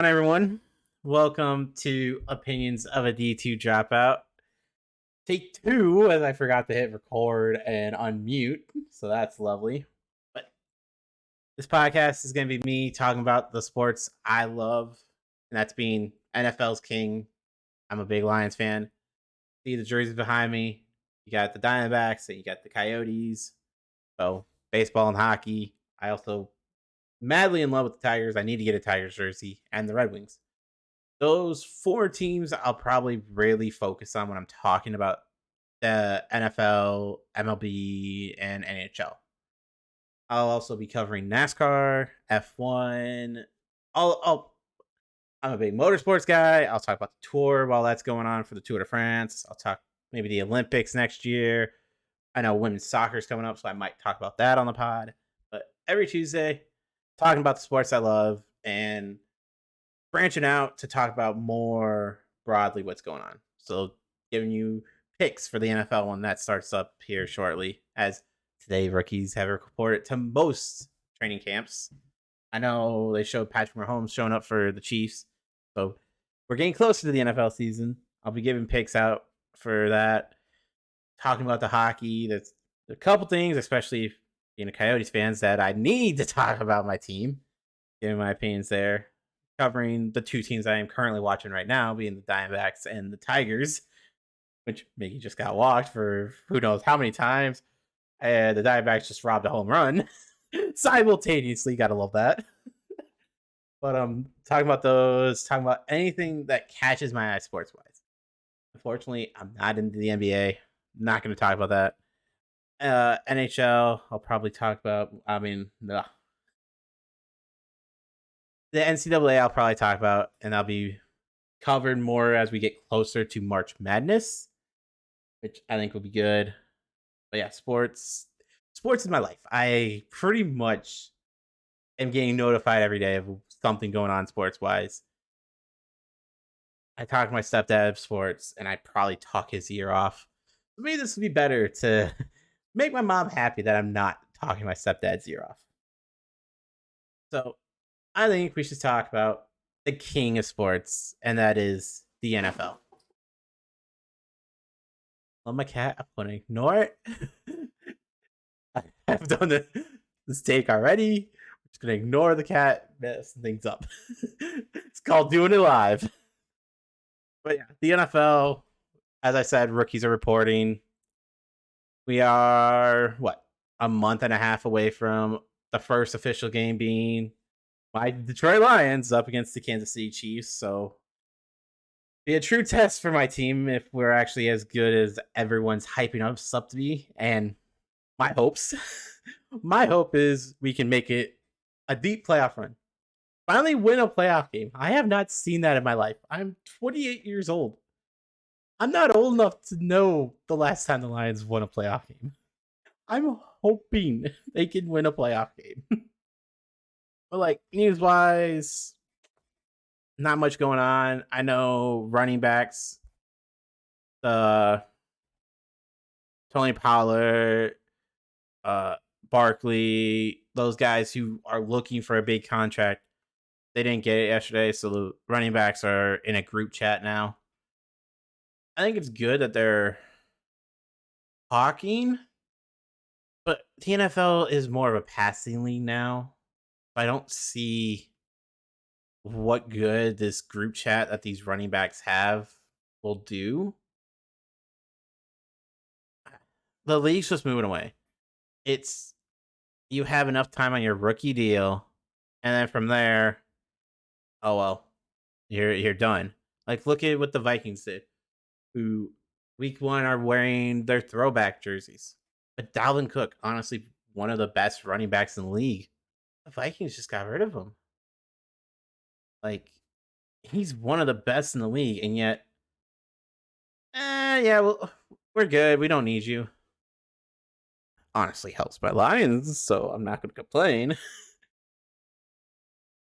Everyone. Welcome to Opinions of a D2 Dropout. Take two, as I forgot to hit record and unmute, so that's lovely. But this podcast is going to be me talking about the sports I love, and that's being NFL's king. I'm a big Lions fan. See the jerseys behind me. You got the Diamondbacks, and you got the Coyotes. So, baseball and hockey. I also madly in love with the Tigers. I need to get a Tigers jersey and the Red Wings. Those four teams I'll probably really focus on when I'm talking about the NFL, MLB, and NHL. I'll also be covering NASCAR, F1. I'm a big motorsports guy. I'll talk about the tour while that's going on for the Tour de France. I'll talk maybe the Olympics next year. I know women's soccer is coming up, so I might talk about that on the pod. But every Tuesday, talking about the sports I love and branching out to talk about more broadly what's going on. So giving you picks for the NFL when that starts up here shortly. As today rookies have reported to most training camps. I know they showed Patrick Mahomes showing up for the Chiefs. So we're getting closer to the NFL season. I'll be giving picks out for that. Talking about the hockey. There's a couple things, especially being a Coyotes fans, that I need to talk about my team. Giving my opinions there, covering the two teams I am currently watching right now, being the Diamondbacks and the Tigers, which Mickey just got walked for who knows how many times. And the Diamondbacks just robbed a home run simultaneously. Gotta love that. But talking about those, talking about anything that catches my eye sports wise. Unfortunately, I'm not into the NBA. Not going to talk about that. NHL, I'll probably talk about. The NCAA, I'll probably talk about, and I'll be covered more as we get closer to March Madness, which I think will be good. But yeah, sports is my life. I pretty much am getting notified every day of something going on sports wise. I talk to my stepdad of sports, and I probably talk his ear off. Maybe this would be better to make my mom happy that I'm not talking my stepdad's ear off. So I think we should talk about the king of sports, and that is the NFL. Oh, my cat, I'm going to ignore it. I've done this take already. I'm just going to ignore the cat, mess things up. It's called doing it live. But yeah, the NFL, as I said, rookies are reporting. We are, a month and a half away from the first official game being my Detroit Lions up against the Kansas City Chiefs. So be a true test for my team if we're actually as good as everyone's hyping us up to be. And my hopes, my hope is we can make it a deep playoff run. Finally win a playoff game. I have not seen that in my life. I'm 28 years old. I'm not old enough to know the last time the Lions won a playoff game. I'm hoping they can win a playoff game. But like news wise, not much going on. I know running backs, Tony Pollard, Barkley, those guys who are looking for a big contract, they didn't get it yesterday. So the running backs are in a group chat now. I think it's good that they're talking, but the NFL is more of a passing league now. I don't see what good this group chat that these running backs have will do. The league's just moving away. It's you have enough time on your rookie deal, and then from there, oh well, you're done. Like look at what the Vikings did, who week one are wearing their throwback jerseys. But Dalvin Cook, honestly, one of the best running backs in the league. The Vikings just got rid of him. Like he's one of the best in the league, and yet, yeah, well, we're good. We don't need you. Honestly, helps my Lions, so I'm not going to complain.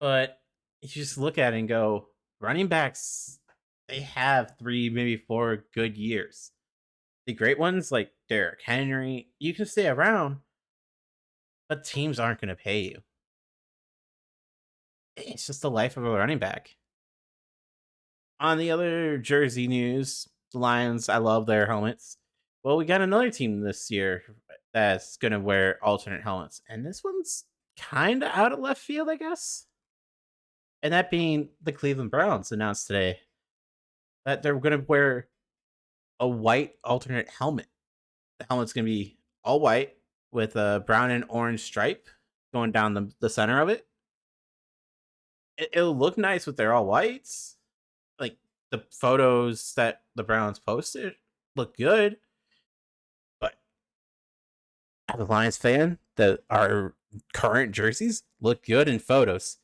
But you just look at it and go, running backs, they have 3, maybe 4 good years. The great ones like Derrick Henry, you can stay around, but teams aren't going to pay you. It's just the life of a running back. On the other jersey news, the Lions, I love their helmets. Well, we got another team this year that's going to wear alternate helmets. And this one's kind of out of left field, I guess. And that being the Cleveland Browns announced today that they're going to wear a white alternate helmet. The helmet's going to be all white with a brown and orange stripe going down the center of it. It'll look nice with their all whites. Like the photos that the Browns posted look good. But as a Lions fan, our current jerseys look good in photos.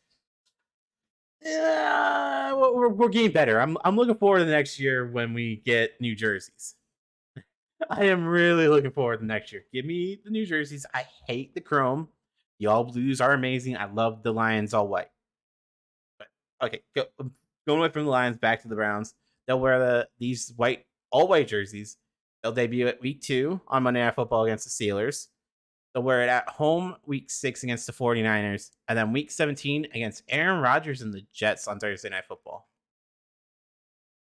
Yeah, we're getting better. I'm looking forward to the next year when we get new jerseys. I am really looking forward to next year. Give me the new jerseys. I hate the chrome. The all blues are amazing. I love the Lions all white. But okay, going away from the Lions back to the Browns. They'll wear these all white jerseys. They'll debut at week 2 on Monday Night Football against the Steelers. They'll wear it at home week 6 against the 49ers, and then week 17 against Aaron Rodgers and the Jets on Thursday Night Football.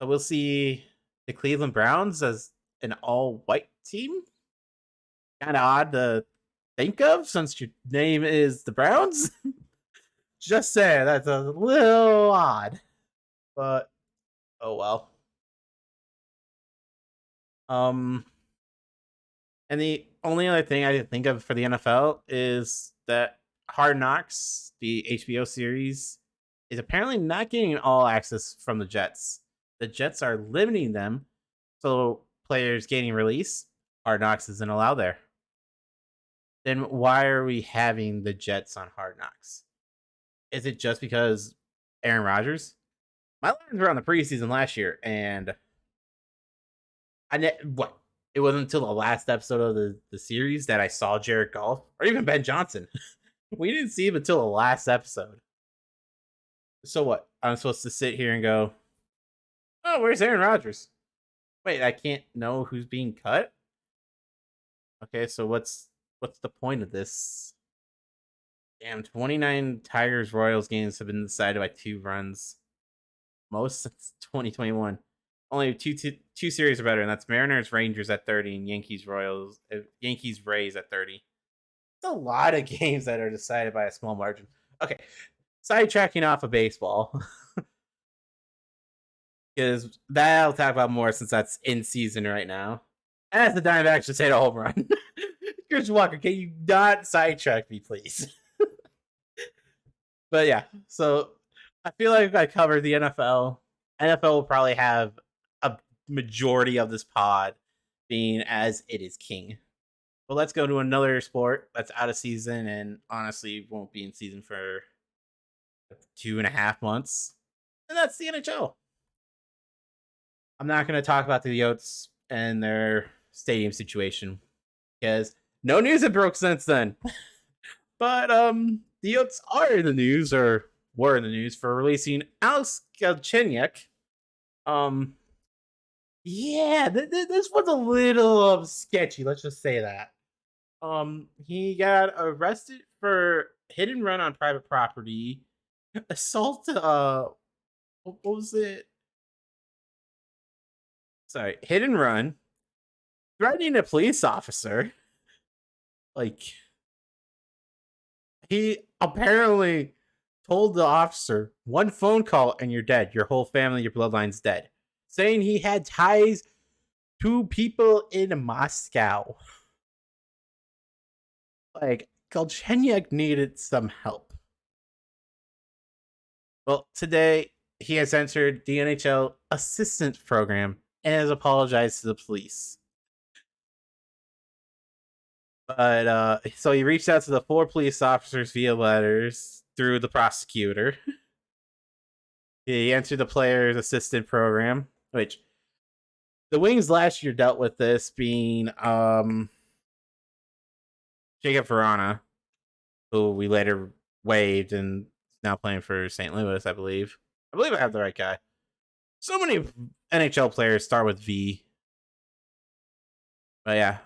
So we'll see the Cleveland Browns as an all-white team. Kind of odd to think of since your name is the Browns. Just saying, that's a little odd. But, oh well. And the only other thing I could think of for the NFL is that Hard Knocks, the HBO series, is apparently not getting all access from the Jets. The Jets are limiting them, so players getting released, Hard Knocks isn't allowed there. Then why are we having the Jets on Hard Knocks? Is it just because Aaron Rodgers? My Lions were on the preseason last year, and it wasn't until the last episode of the series that I saw Jared Goff or even Ben Johnson. We didn't see him until the last episode. So what? I'm supposed to sit here and go, oh, where's Aaron Rodgers? Wait, I can't know who's being cut? Okay, so what's the point of this? Damn, 29 Tigers Royals games have been decided by 2 runs. Most since 2021. Only two series are better, and that's Mariners Rangers at 30 and Yankees Rays at 30. It's a lot of games that are decided by a small margin. Okay, sidetracking off of baseball. Because that I'll talk about more since that's in season right now. As the Diamondbacks just hit a home run. Chris Walker, can you not sidetrack me, please? But yeah, so I feel like I covered the NFL. NFL will probably have a majority of this pod being as it is king. But let's go to another sport that's out of season and honestly won't be in season for 2.5 months. And that's the NHL. I'm not going to talk about the Yotes and their stadium situation because no news had broke since then. But the Yotes are in the news, or were in the news, for releasing Alex Galchenyuk. Yeah, this was a little sketchy. Let's just say that. He got arrested for hit and run on private property, assault. What was it? Sorry, hit and run, threatening a police officer. Like, he apparently told the officer, one phone call and you're dead. Your whole family, your bloodline's dead. Saying he had ties to people in Moscow. Like, Galchenyuk needed some help. Well, today he has entered the NHL assistance program and has apologized to the police. But so he reached out to the 4 police officers via letters through the prosecutor. He entered the players' assistant program, which the Wings last year dealt with this, being Jacob Verana, who we later waived and is now playing for St. Louis, I believe. I believe I have the right guy. So many NHL players start with V. But yeah,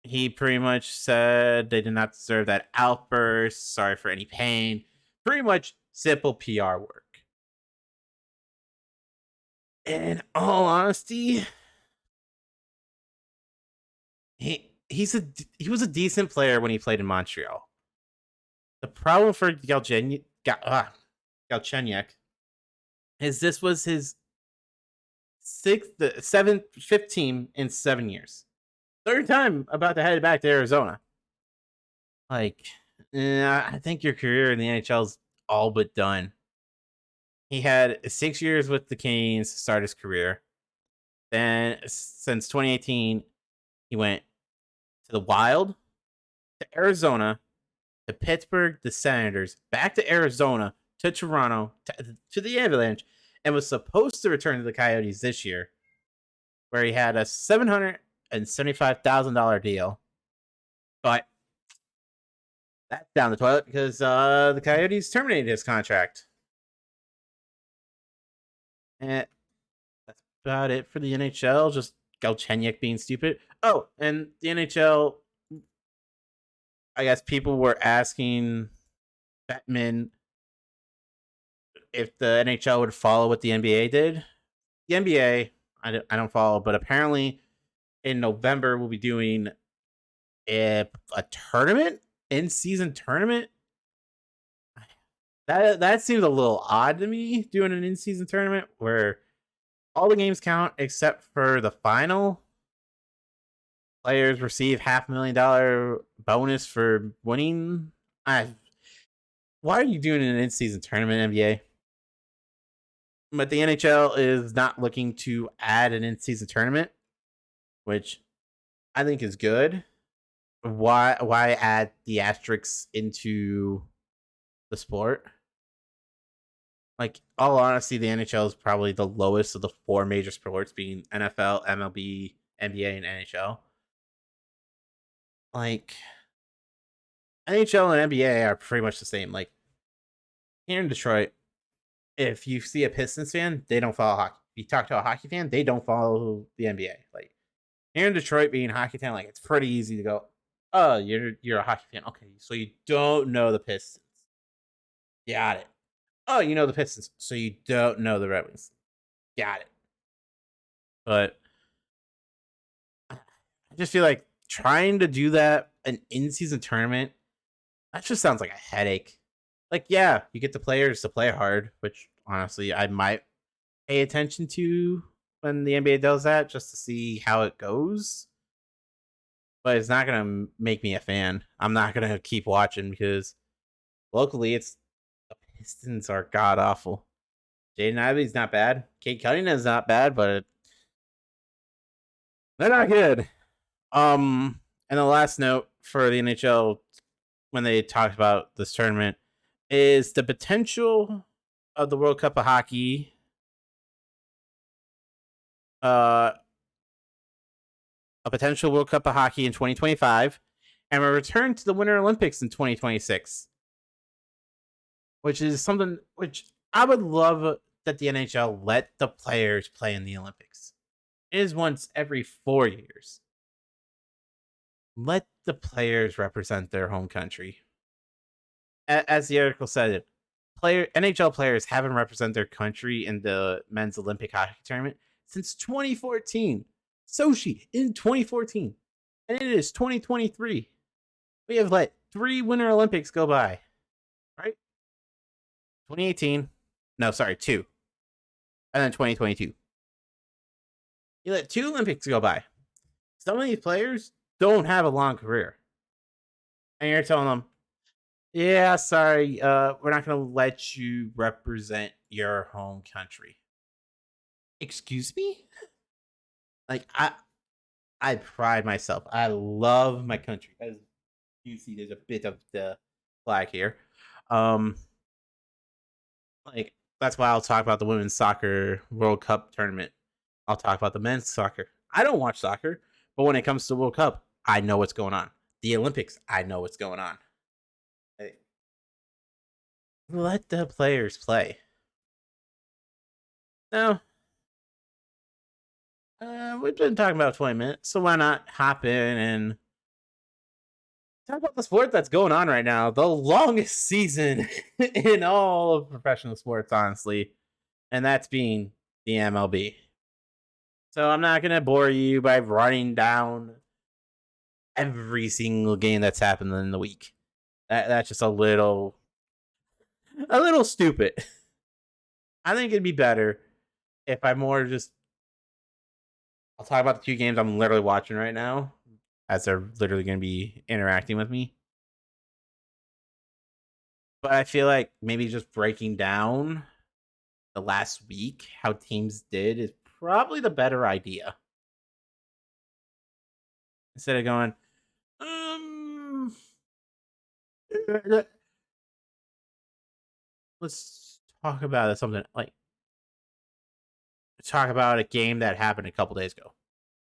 he pretty much said they did not deserve that outburst. Sorry for any pain. Pretty much simple PR work. In all honesty, he was a decent player when he played in Montreal. The problem for Galchenyuk is this was his fifth team in 7 years. Third time about to head back to Arizona. Like, I think your career in the NHL is all but done. He had 6 years with the Canes to start his career. Then, since 2018, he went to the Wild, to Arizona, to Pittsburgh, the Senators, back to Arizona, to Toronto, to the Avalanche, and was supposed to return to the Coyotes this year, where he had a $775,000 deal. But that's down the toilet because the Coyotes terminated his contract. And that's about it for the NHL. Just Galchenyuk being stupid. Oh, and the NHL, I guess people were asking Bettman if the NHL would follow what the NBA did. The NBA, I don't follow, but apparently in November we'll be doing a tournament, in-season tournament. That seems a little odd to me, doing an in-season tournament where all the games count except for the final. Players receive $500,000 bonus for winning. Why are you doing an in-season tournament, NBA? But the NHL is not looking to add an in-season tournament, which I think is good. Why add the asterisks into the sport? Like, all honesty, the NHL is probably the lowest of the 4 major sports, being NFL, MLB, NBA, and NHL. Like, NHL and NBA are pretty much the same. Like, here in Detroit, if you see a Pistons fan, they don't follow hockey. If you talk to a hockey fan, they don't follow the NBA. Like, here in Detroit, being a hockey fan, like, it's pretty easy to go, oh, you're a hockey fan. Okay, so you don't know the Pistons. Got it. Oh, you know the Pistons, so you don't know the Red Wings. Got it. But I just feel like trying to do that an in-season tournament, that just sounds like a headache. Like, yeah, you get the players to play hard, which honestly I might pay attention to when the NBA does that, just to see how it goes. But it's not gonna make me a fan. I'm not gonna keep watching because locally the Pistons are god awful. Jaden Ivey's not bad. Kate Cunningham's not bad, but they're not good. And the last note for the NHL when they talked about this tournament is the potential of the World Cup of Hockey. A potential World Cup of Hockey in 2025, and a return to the Winter Olympics in 2026, which is something which I would love that the NHL let the players play in the Olympics. It is once every 4 years. Let the players represent their home country. As the article said, NHL players haven't represented their country in the men's Olympic hockey tournament since 2014. Sochi in 2014. And it is 2023. We have let 3 Winter Olympics go by. Right? 2018. No, sorry, 2. And then 2022. You let 2 Olympics go by. Some of these players don't have a long career. And you're telling them, yeah, sorry, we're not going to let you represent your home country. Excuse me? Like, I pride myself. I love my country. As you see, there's a bit of the flag here. Like, that's why I'll talk about the women's soccer World Cup tournament. I'll talk about the men's soccer. I don't watch soccer, but when it comes to World Cup, I know what's going on. The Olympics, I know what's going on. Let the players play. Now, we've been talking about 20 minutes, so why not hop in and talk about the sport that's going on right now. The longest season in all of professional sports, honestly, and that's being the MLB. So I'm not gonna bore you by running down every single game that's happened in the week. That's just a little stupid. I think it'd be better if I more just I'll talk about the two games I'm literally watching right now, as they're literally going to be interacting with me. But I feel like maybe just breaking down the last week, how teams did, is probably the better idea. Instead of going, let's talk about something like talk about a game that happened a couple days ago.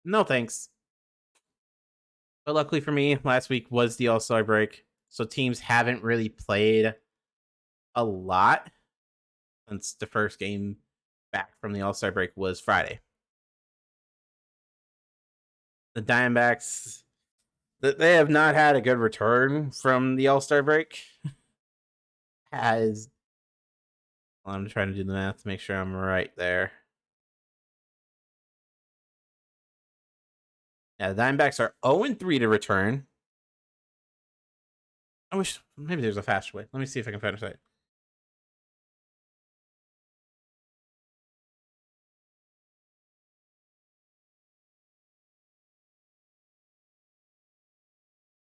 No thanks. But luckily for me, last week was the All-Star break, so teams haven't really played a lot since the first game back from the All-Star break was Friday. The Diamondbacks, they have not had a good return from the All-Star break. I'm trying to do the math to make sure I'm right there. Yeah, the Diamondbacks are 0-3 to return. I wish maybe there's a faster way. Let me see if I can finish that.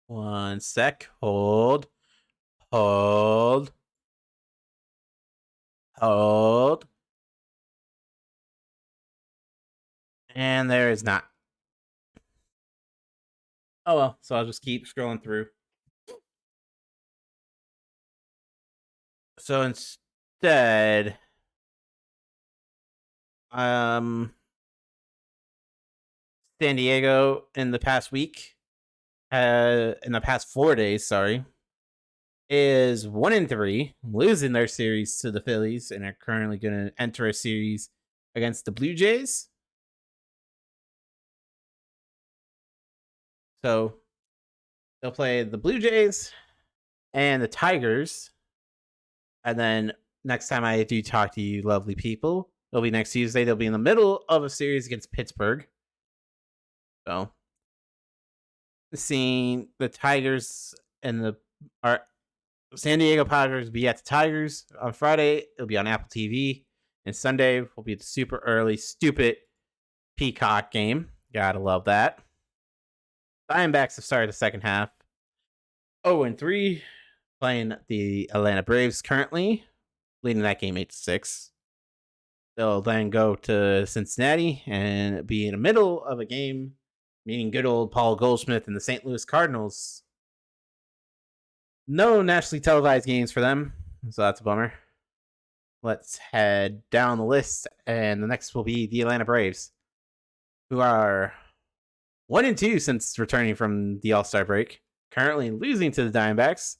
One sec. Hold. And there is not. Oh well, so I'll just keep scrolling through. So instead, San Diego in the past week, in the past 4 days, sorry, is 1-3, losing their series to the Phillies, and are currently going to enter a series against the Blue Jays. So they'll play the Blue Jays and the Tigers. And then next time I do talk to you, lovely people, it'll be next Tuesday. They'll be in the middle of a series against Pittsburgh. So seeing the Tigers and the San Diego Padres be at the Tigers on Friday. It'll be on Apple TV. And Sunday will be the super early, stupid Peacock game. Gotta love that. Diamondbacks have started the second half 0-3, playing the Atlanta Braves currently, leading that game 8-6. They'll then go to Cincinnati and be in the middle of a game, meeting good old Paul Goldschmidt and the St. Louis Cardinals. No nationally televised games for them, so that's a bummer. Let's head down the list, and the next will be the Atlanta Braves, who are 1-2 since returning from the All-Star break, currently losing to the Diamondbacks.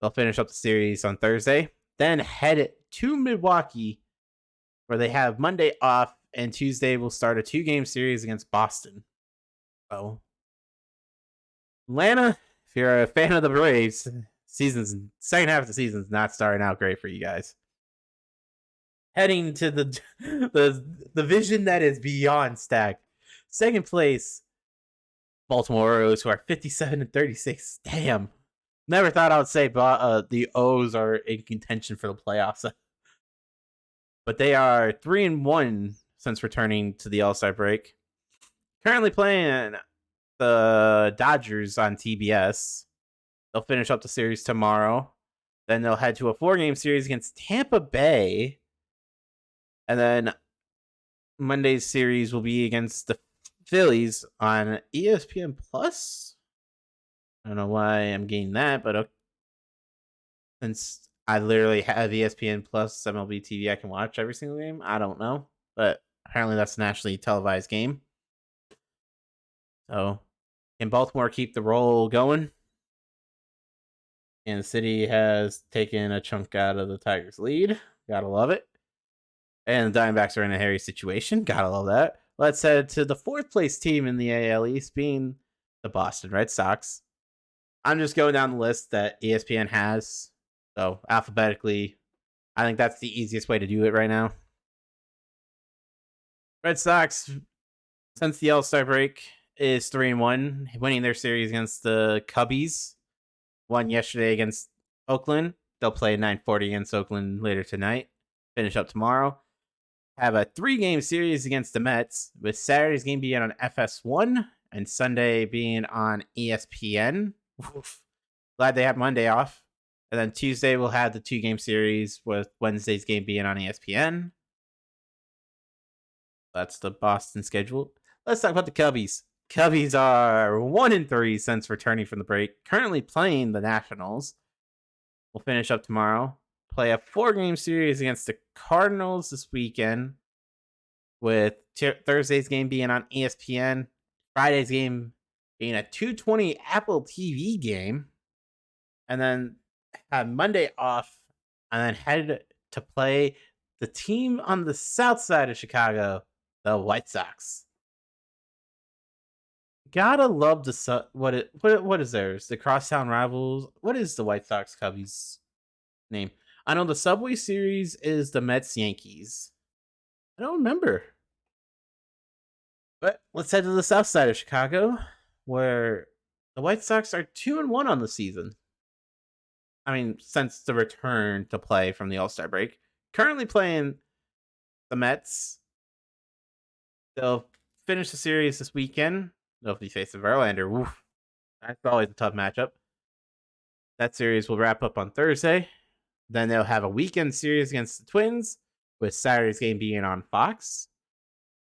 They'll finish up the series on Thursday, then head to Milwaukee, where they have Monday off, and Tuesday will start a 2-game series against Boston. So, Atlanta, if you're a fan of the Braves, second half of the season's not starting out great for you guys. Heading to the division that is beyond stacked. Second place, Baltimore Orioles, who are 57-36. Damn. Never thought I would say the O's are in contention for the playoffs. But they are 3-1 since returning to the All-Star break. Currently playing the Dodgers on TBS. They'll finish up the series tomorrow. Then they'll head to a 4-game series against Tampa Bay. And then Monday's series will be against the Phillies on ESPN Plus. I don't know why I'm getting that, but since I literally have ESPN Plus MLB TV, I can watch every single game. I don't know, but apparently that's a nationally televised game. So, can Baltimore keep the roll going? Kansas City has taken a chunk out of the Tigers' lead. Gotta love it. And the Diamondbacks are in a hairy situation. Gotta love that. Let's head to the 4th place team in the AL East, being the Boston Red Sox. I'm just going down the list that ESPN has. So alphabetically, I think that's the easiest way to do it right now. Red Sox, since the All-Star break, is 3-1, winning their series against the Cubbies. Won yesterday against Oakland. They'll play 9:40 against Oakland later tonight. Finish up tomorrow. Have a 3-game series against the Mets, with Saturday's game being on FS1 and Sunday being on ESPN. Oof. Glad they have Monday off. And then Tuesday we'll have the 2-game series with Wednesday's game being on ESPN. That's the Boston schedule. Let's talk about the Cubbies. Cubbies are 1-3 since returning from the break. Currently playing the Nationals. We'll finish up tomorrow. Play a 4-game series against the Cardinals this weekend, with Thursday's game being on ESPN, Friday's game being a 2:20 Apple TV game, and then have Monday off, and then head to play the team on the south side of Chicago, the White Sox. Gotta love the what is theirs? The crosstown rivals. What is the White Sox Cubbies name? I know the Subway Series is the Mets Yankees. I don't remember. But let's head to the south side of Chicago, where the White Sox are 2-1 on the season. I mean, since the return to play from the All-Star break. Currently playing the Mets. They'll finish the series this weekend. They'll be facing Verlander. Woof. That's always a tough matchup. That series will wrap up on Thursday. Then they'll have a weekend series against the Twins, with Saturday's game being on Fox.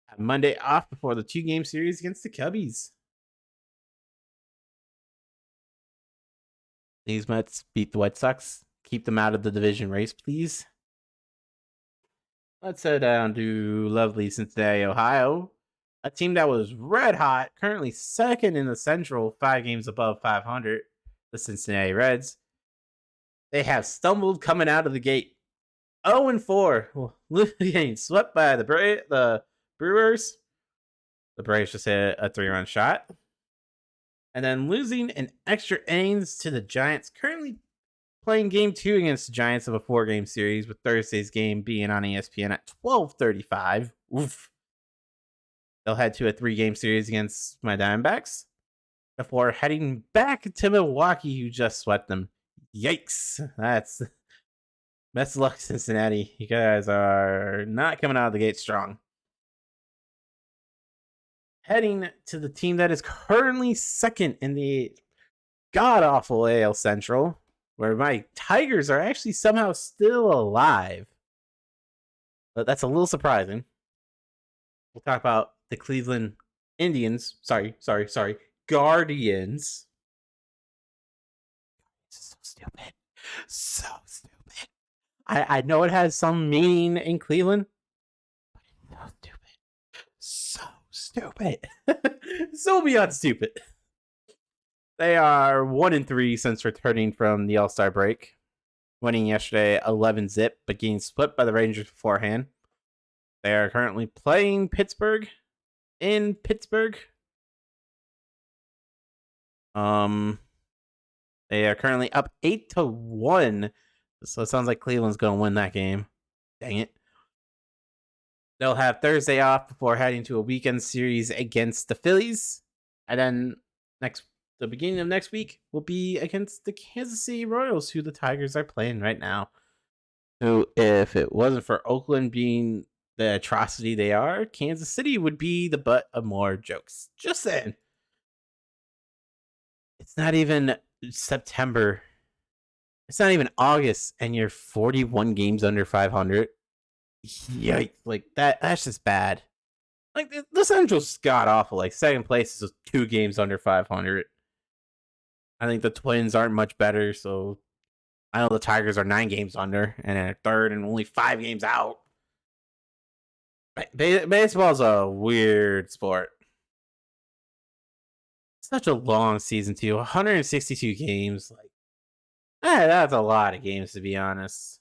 Have Monday off before the 2-game series against the Cubbies. These Mets beat the White Sox. Keep them out of the division race, please. Let's head down to lovely Cincinnati, Ohio. A team that was red hot, currently second in the Central, 5 games above 500, the Cincinnati Reds. They have stumbled coming out of the gate. 0-4, getting swept by the Brewers. The Braves just hit a 3-run shot. And then losing in extra innings to the Giants. Currently playing game 2 against the Giants of a 4-game series, with Thursday's game being on ESPN at 12:35. Oof. They'll head to a 3-game series against my Diamondbacks before heading back to Milwaukee, who just swept them. Yikes. That's best of luck, Cincinnati. You guys are not coming out of the gate strong. Heading to the team that is currently second in the god-awful AL Central, where my Tigers are actually somehow still alive. But that's a little surprising. We'll talk about the Cleveland Indians. Sorry. Guardians. This is so stupid. I know it has some meaning in Cleveland, but it's so stupid. So beyond stupid. They are 1-3 since returning from the All-Star break, winning yesterday 11-zip, but getting split by the Rangers beforehand. They are currently playing Pittsburgh in Pittsburgh. They are currently up 8-1. So it sounds like Cleveland's going to win that game. Dang it. They'll have Thursday off before heading to a weekend series against the Phillies. And then the beginning of next week will be against the Kansas City Royals, who the Tigers are playing right now. So if it wasn't for Oakland being the atrocity they are, Kansas City would be the butt of more jokes. Just saying. It's not even September. It's not even August, and you're 41 games under 500. Yikes. Like, that's just bad. Like, the Central's god awful. Like, second place is 2 games under 500. I think the Twins aren't much better, so I know the Tigers are 9 games under, and they're third and only 5 games out. Baseball's a weird sport. Such a long season, too. 162 games. Like, that's a lot of games, to be honest.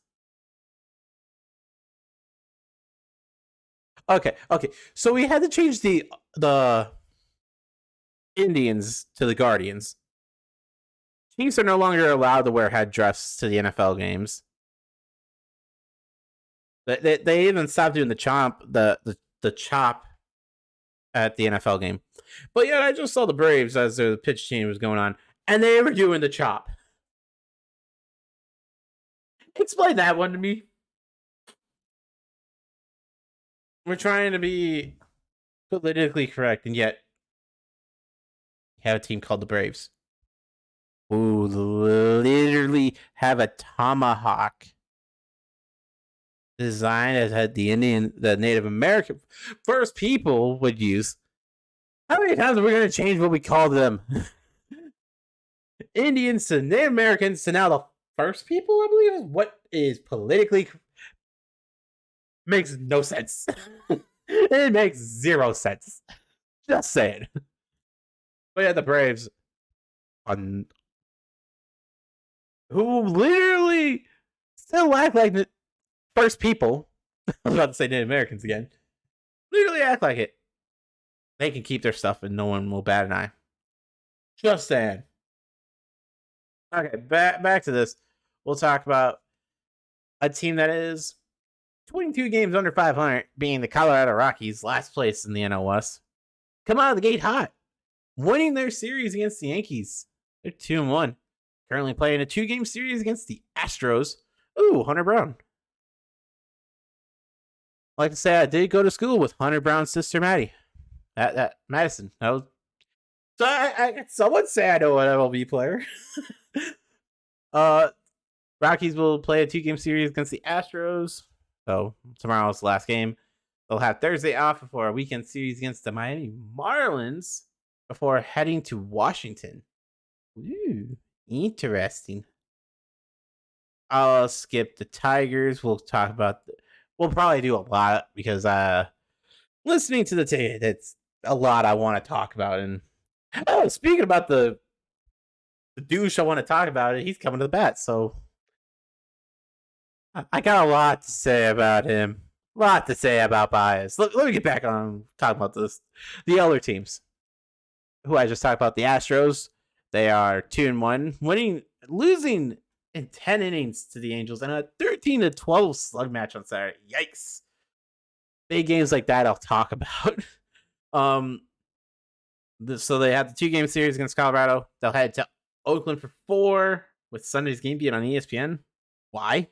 Okay. So we had to change the Indians to the Guardians. Chiefs are no longer allowed to wear headdress to the NFL games. They even stopped doing the chop at the NFL game. But yeah, I just saw the Braves as the pitch change was going on, and they were doing the chop. Explain that one to me. We're trying to be politically correct, and yet have a team called the Braves who literally have a tomahawk design as had the Native American first people would use. How many times are we going to change what we call them? Indians to Native Americans to now the first people, I believe, is what is politically makes no sense. It makes zero sense. Just saying. But yeah, the Braves who literally still act like the first people. I was about to say Native Americans again. Literally act like it. They can keep their stuff and no one will bat an eye. Just saying. Okay, back to this. We'll talk about a team that is 22 games under 500, being the Colorado Rockies, last place in the NL West. Come out of the gate hot, winning their series against the Yankees. They're 2-1. Currently playing a 2-game series against the Astros. Ooh, Hunter Brown. I like to say I did go to school with Hunter Brown's sister, Maddie. That Madison. That was. So I someone say I know an MLB player. Rockies will play a 2-game series against the Astros. So tomorrow's the last game. They'll have Thursday off before a weekend series against the Miami Marlins before heading to Washington. Ooh, interesting. I'll skip the Tigers. We'll talk about. We'll probably do a lot because listening to the tape, it's a lot I want to talk about. And speaking about the douche I want to talk about, he's coming to the bat. So I got a lot to say about him. A lot to say about Baez. Let me get back on talking about this. The other teams, who I just talked about, the Astros. They are 2-1, losing in 10 innings to the Angels and a 13-12 slug match on Saturday. Yikes! Big games like that I'll talk about. So they have the 2-game series against Colorado. They'll head to Oakland for 4 with Sunday's game being on ESPN. Why?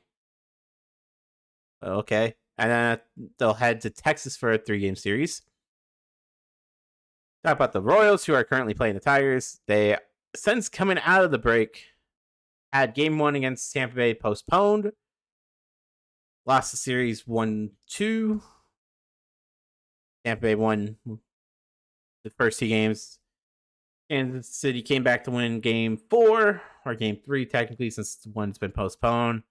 Okay. And then they'll head to Texas for a 3-game series. Talk about the Royals, who are currently playing the Tigers. They, since coming out of the break, had game 1 against Tampa Bay postponed. Lost the series 1-2. Tampa Bay won the first 2 games. Kansas City came back to win game 4, or game 3, technically, since one's been postponed.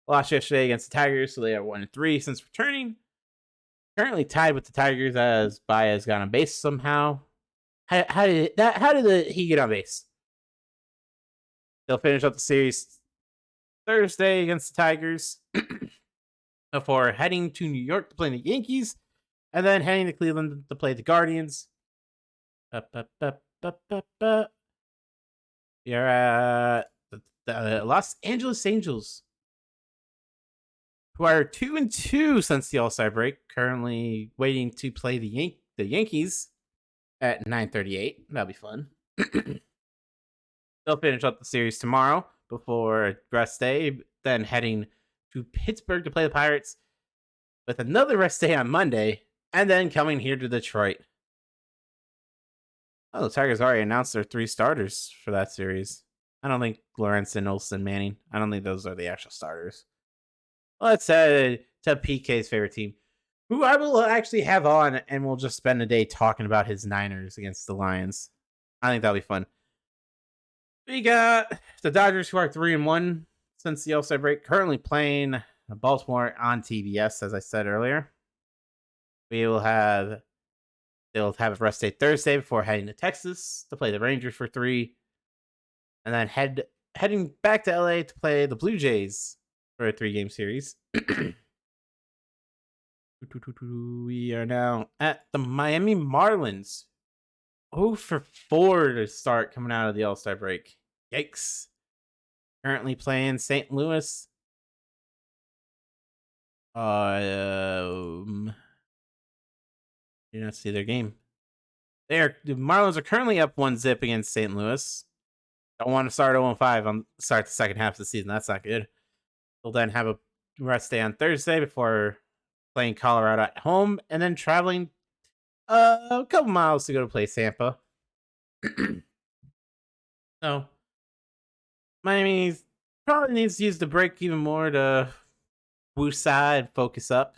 Lost yesterday against the Tigers, so they are 1-3 since returning. Currently tied with the Tigers as Baez got on base somehow. How did he get on base? They'll finish up the series Thursday against the Tigers before heading to New York to play the Yankees, and then heading to Cleveland to play the Guardians. You're at the Los Angeles Angels, who are 2-2 since the All-Star break, currently waiting to play the Yankees at 9:38. That'll be fun. They'll finish up the series tomorrow before rest day, then heading to Pittsburgh to play the Pirates with another rest day on Monday, and then coming here to Detroit. Oh, the Tigers already announced their 3 starters for that series. I don't think Lorenzen, Olsen, Manning. I don't think those are the actual starters. Let's head to PK's favorite team, who I will actually have on, and we'll just spend a day talking about his Niners against the Lions. I think that'll be fun. We got the Dodgers, who are 3-1 since the All-Star break, currently playing Baltimore on TBS, as I said earlier. They'll have a rest day Thursday before heading to Texas to play the Rangers for 3, and then heading back to LA to play the Blue Jays for a 3-game series. We are now at the Miami Marlins. 0-4 to start coming out of the All-Star break. Yikes. currently playing St. Louis. You not see their game. The Marlins are currently up 1-0 against St. Louis. Don't want to start 0-5 on start the second half of the season. That's not good. They'll then have a rest day on Thursday before playing Colorado at home and then traveling a couple miles to go to play Tampa. So Miami probably needs to use the break even more to woosah and focus up.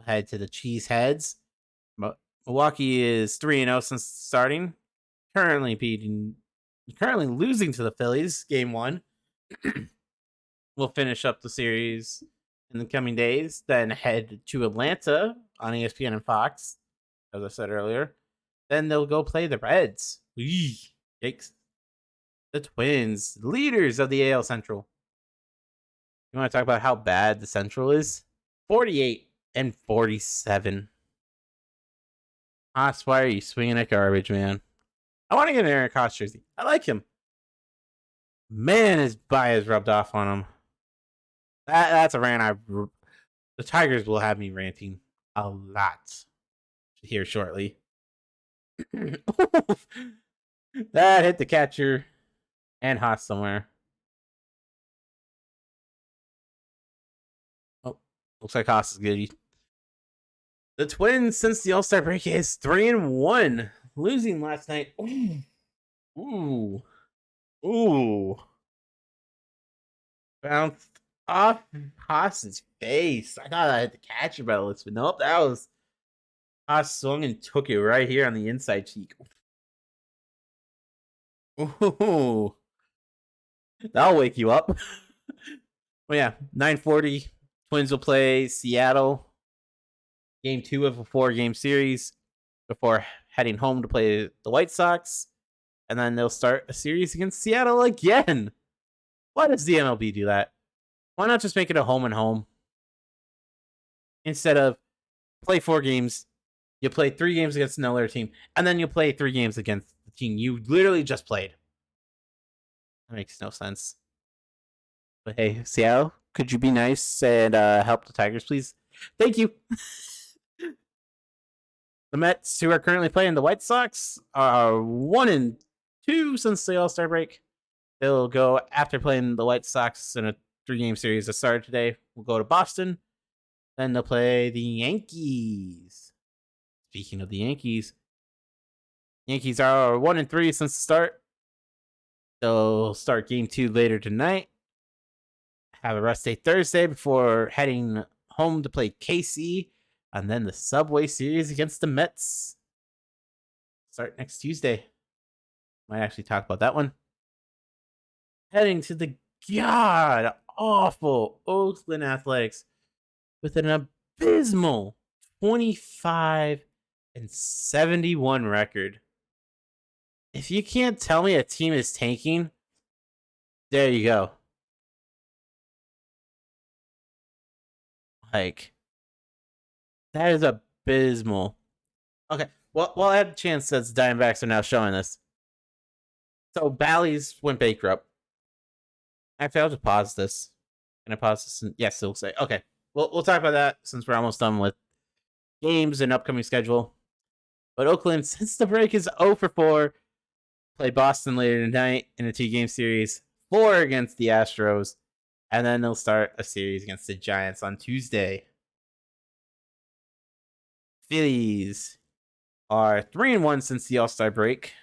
Head to the Cheeseheads. Milwaukee is 3-0 since starting. Currently losing to the Phillies, game 1. We'll finish up the series in the coming days, then head to Atlanta on ESPN and Fox, as I said earlier. Then they'll go play the Reds. Yikes. The Twins, leaders of the AL Central. You want to talk about how bad the Central is? 48-47. Haas, why are you swinging at garbage, man? I want to get an Aaron Haas jersey. I like him. Man, his bias rubbed off on him. That's a rant. The Tigers will have me ranting a lot here shortly. That hit the catcher and Haas somewhere. Oh, looks like Haas is good. The Twins, since the All-Star break, is 3-1, losing last night. Ooh. Bounced off Haas's face. I thought I hit the catcher by the looks, but nope, that was Haas swung and took it right here on the inside cheek. Ooh. That'll wake you up. Well, yeah, 9:40. Twins will play Seattle. Game 2 of a 4-game series before heading home to play the White Sox. And then they'll start a series against Seattle again. Why does the MLB do that? Why not just make it a home and home? Instead of play 4 games, you play 3 games against another team, and then you play 3 games against the team you literally just played. That makes no sense. But hey, Seattle, could you be nice and help the Tigers, please? Thank you. The Mets, who are currently playing the White Sox, are 1-2 since the All-Star break. They'll go after playing the White Sox in a 3-game series that started today. We'll go to Boston. Then they'll play the Yankees. Speaking of the Yankees are 1-3 since the start. They'll start game 2 later tonight. Have a rest day Thursday before heading home to play KC. And then the Subway Series against the Mets. Start next Tuesday. Might actually talk about that one. Heading to the god-awful Oakland Athletics with an abysmal 25-71 record. If you can't tell me a team is tanking, there you go. Like, that is abysmal. Okay, well, I had a chance since Diamondbacks are now showing this. So, Bally's went bankrupt. Actually, I'll just pause this. Can I pause this? Yes, it'll say. Okay, we'll talk about that since we're almost done with games and upcoming schedule. But Oakland, since the break, is 0-4. Play Boston later tonight in a 2-game series. 4 against the Astros. And then they'll start a series against the Giants on Tuesday. Phillies are 3-1 since the All-Star break,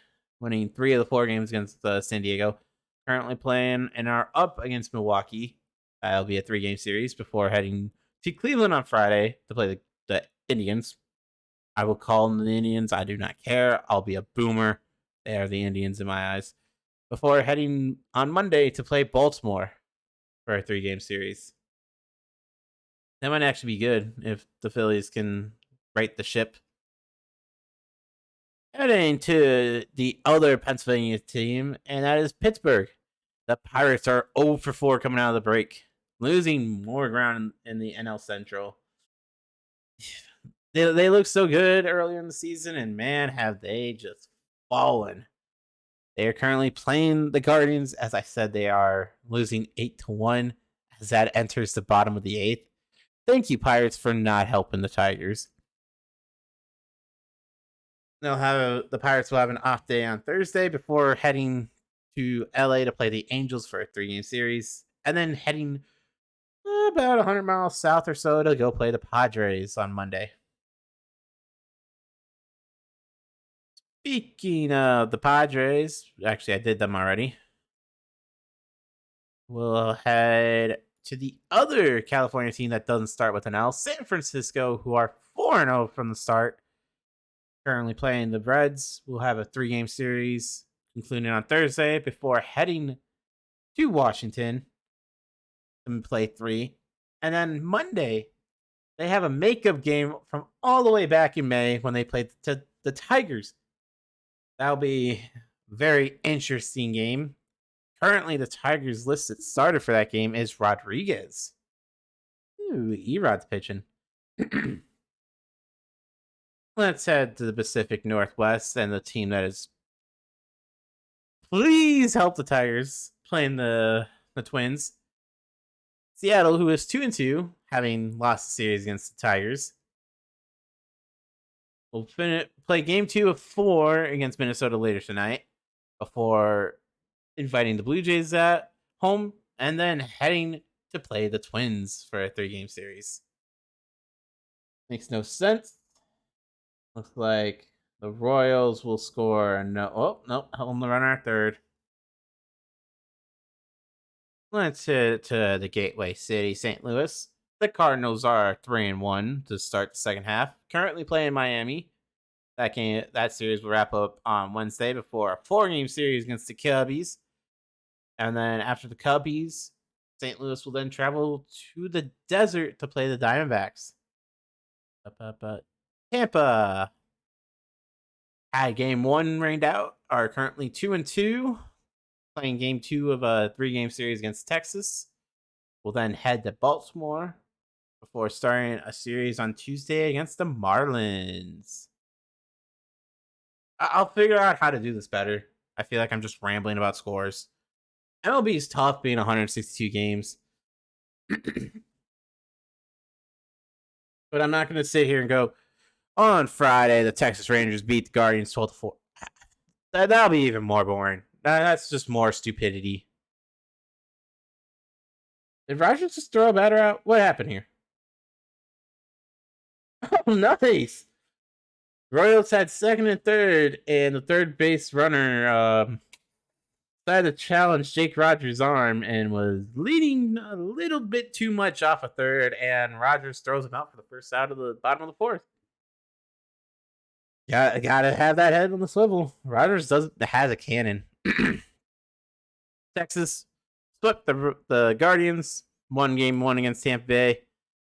winning 3 of the 4 games against San Diego. Currently playing and are up against Milwaukee. That'll be a 3-game series before heading to Cleveland on Friday to play the Indians. I will call them the Indians. I do not care. I'll be a boomer. They are the Indians in my eyes. Before heading on Monday to play Baltimore for a 3-game series. That might actually be good if the Phillies can right the ship. Heading to the other Pennsylvania team, and that is Pittsburgh. The Pirates are 0-4 coming out of the break, losing more ground in the NL Central. They look so good earlier in the season, and man, have they just fallen. They are currently playing the Guardians. As I said, they are losing 8-1 as that enters the bottom of the eighth. Thank you, Pirates, for not helping the Tigers. The Pirates will have an off day on Thursday before heading to LA to play the Angels for a 3-game series, and then heading about 100 miles south or so to go play the Padres on Monday. Speaking of the Padres, actually, I did them already. We'll head to the other California team that doesn't start with an L, San Francisco, who are 4-0 from the start. Currently playing the Reds. We'll have a 3-game series concluding on Thursday before heading to Washington to play 3. And then Monday, they have a makeup game from all the way back in May when they played the Tigers. That'll be a very interesting game. Currently, the Tigers' listed starter for that game is Rodriguez. Ooh, Erod's pitching. Let's head to the Pacific Northwest and the team that is. Please help the Tigers playing the Twins. Seattle, who is 2-2, having lost the series against the Tigers. We'll play game 2 of 4 against Minnesota later tonight before inviting the Blue Jays at home and then heading to play the Twins for a 3-game series. Makes no sense. Looks like the Royals will score home the runner at third. Let's hit to the Gateway City, St. Louis. The Cardinals are 3-1 to start the second half. Currently playing Miami. That series will wrap up on Wednesday before a 4-game series against the Cubbies. And then after the Cubbies, St. Louis will then travel to the desert to play the Diamondbacks. Tampa had game 1 rained out, are currently 2-2, playing game 2 of a 3-game series against Texas. We'll then head to Baltimore before starting a series on Tuesday against the Marlins. I'll figure out how to do this better. I feel like I'm just rambling about scores. MLB is tough being 162 games. But I'm not going to sit here and go, on Friday, the Texas Rangers beat the Guardians 12-4. That'll be even more boring. That's just more stupidity. Did Rogers just throw a batter out? What happened here? Oh, nice. Royals had second and third, and the third base runner decided to challenge Jake Rogers' arm and was leading a little bit too much off a third, and Rogers throws him out for the first out of the bottom of the fourth. Yeah, gotta have that head on the swivel. Rogers has a cannon. Texas swept the Guardians. Won game 1 against Tampa Bay.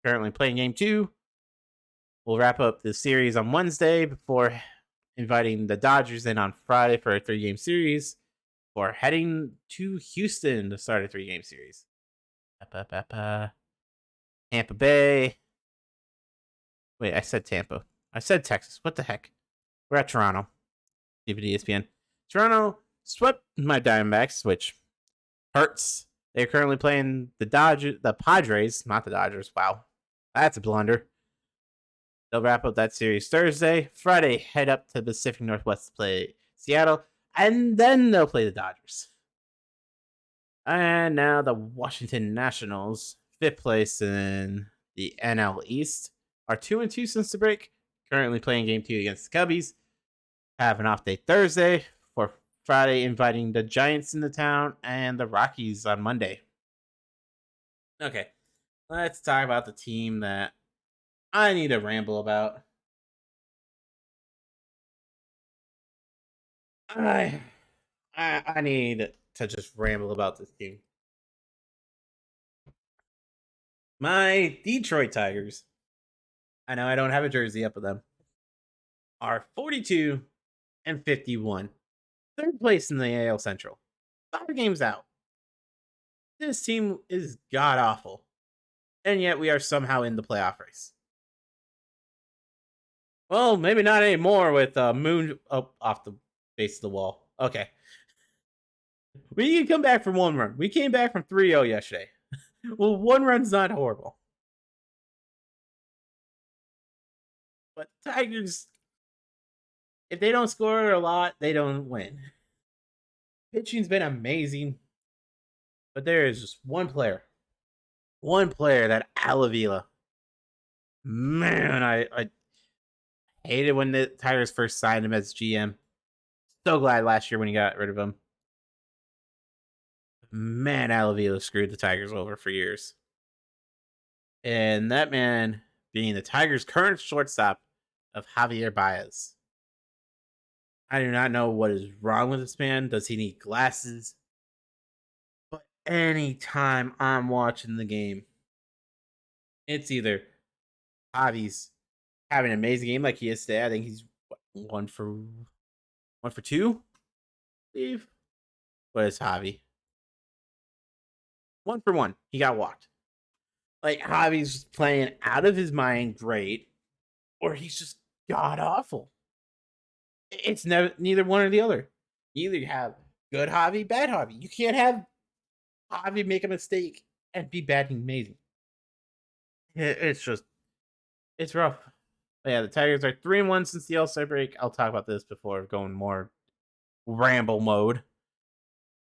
Currently playing game 2. We'll wrap up the series on Wednesday before inviting the Dodgers in on Friday for a 3-game series. Before heading to Houston to start a 3-game series. Tampa Bay. Wait, I said Tampa. I said Texas. What the heck? We're at Toronto. DVD ESPN. Toronto swept my Diamondbacks, which hurts. They're currently playing the Padres, not the Dodgers. Wow. That's a blunder. They'll wrap up that series Thursday. Friday, head up to the Pacific Northwest to play Seattle. And then they'll play the Dodgers. And now the Washington Nationals, 5th place in the NL East, are 2-2 since the break. Currently playing game 2 against the Cubbies. Have an off day Thursday for Friday, inviting the Giants into town and the Rockies on Monday. Okay, let's talk about the team that I need to ramble about. I need to just ramble about this team. My Detroit Tigers, I know I don't have a jersey up of them, are 42-51. 3rd place in the AL Central. 5 games out. This team is god-awful. And yet we are somehow in the playoff race. Well, maybe not anymore with Moon up off the base of the wall. Okay. We can come back from 1 run. We came back from 3-0 yesterday. Well, 1 run's not horrible. But Tigers, if they don't score a lot, they don't win. Pitching's been amazing, but there is just one player that Al Avila. Man, I hated when the Tigers first signed him as GM. So glad last year when he got rid of him. Man, Al Avila screwed the Tigers over for years. And that man being the Tigers' current shortstop of Javier Baez. I do not know what is wrong with this man. Does he need glasses? But anytime I'm watching the game, it's either Javi's having an amazing game like he is today. I think he's one for two, I believe. But it's Javi. 1 for 1. He got walked. Like Javi's playing out of his mind, great, or he's just god awful. It's neither one or the other. You either have good Javi, bad Javi. You can't have Javi make a mistake and be bad and amazing. It's just, it's rough. But yeah, the Tigers are 3-1 since the All-Star break. I'll talk about this before going more ramble mode.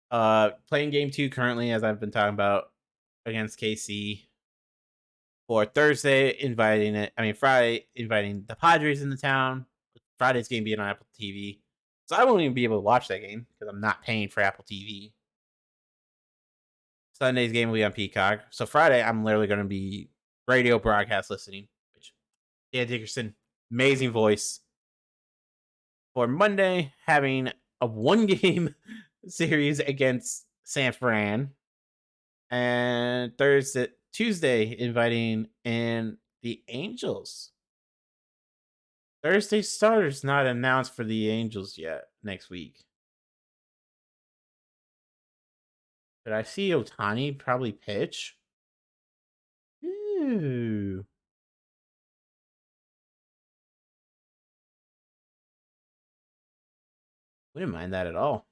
Playing game 2 currently, as I've been talking about, against KC. For Thursday, Friday, inviting the Padres into town. Friday's game being on Apple TV. So I won't even be able to watch that game because I'm not paying for Apple TV. Sunday's game will be on Peacock. So Friday, I'm literally going to be radio broadcast listening. Which, Dan Dickerson, amazing voice. For Monday, having a 1-game series against San Fran. And Tuesday, inviting in the Angels. Thursday starter's not announced for the Angels yet next week. But I see Ohtani probably pitch. Ooh. Wouldn't mind that at all.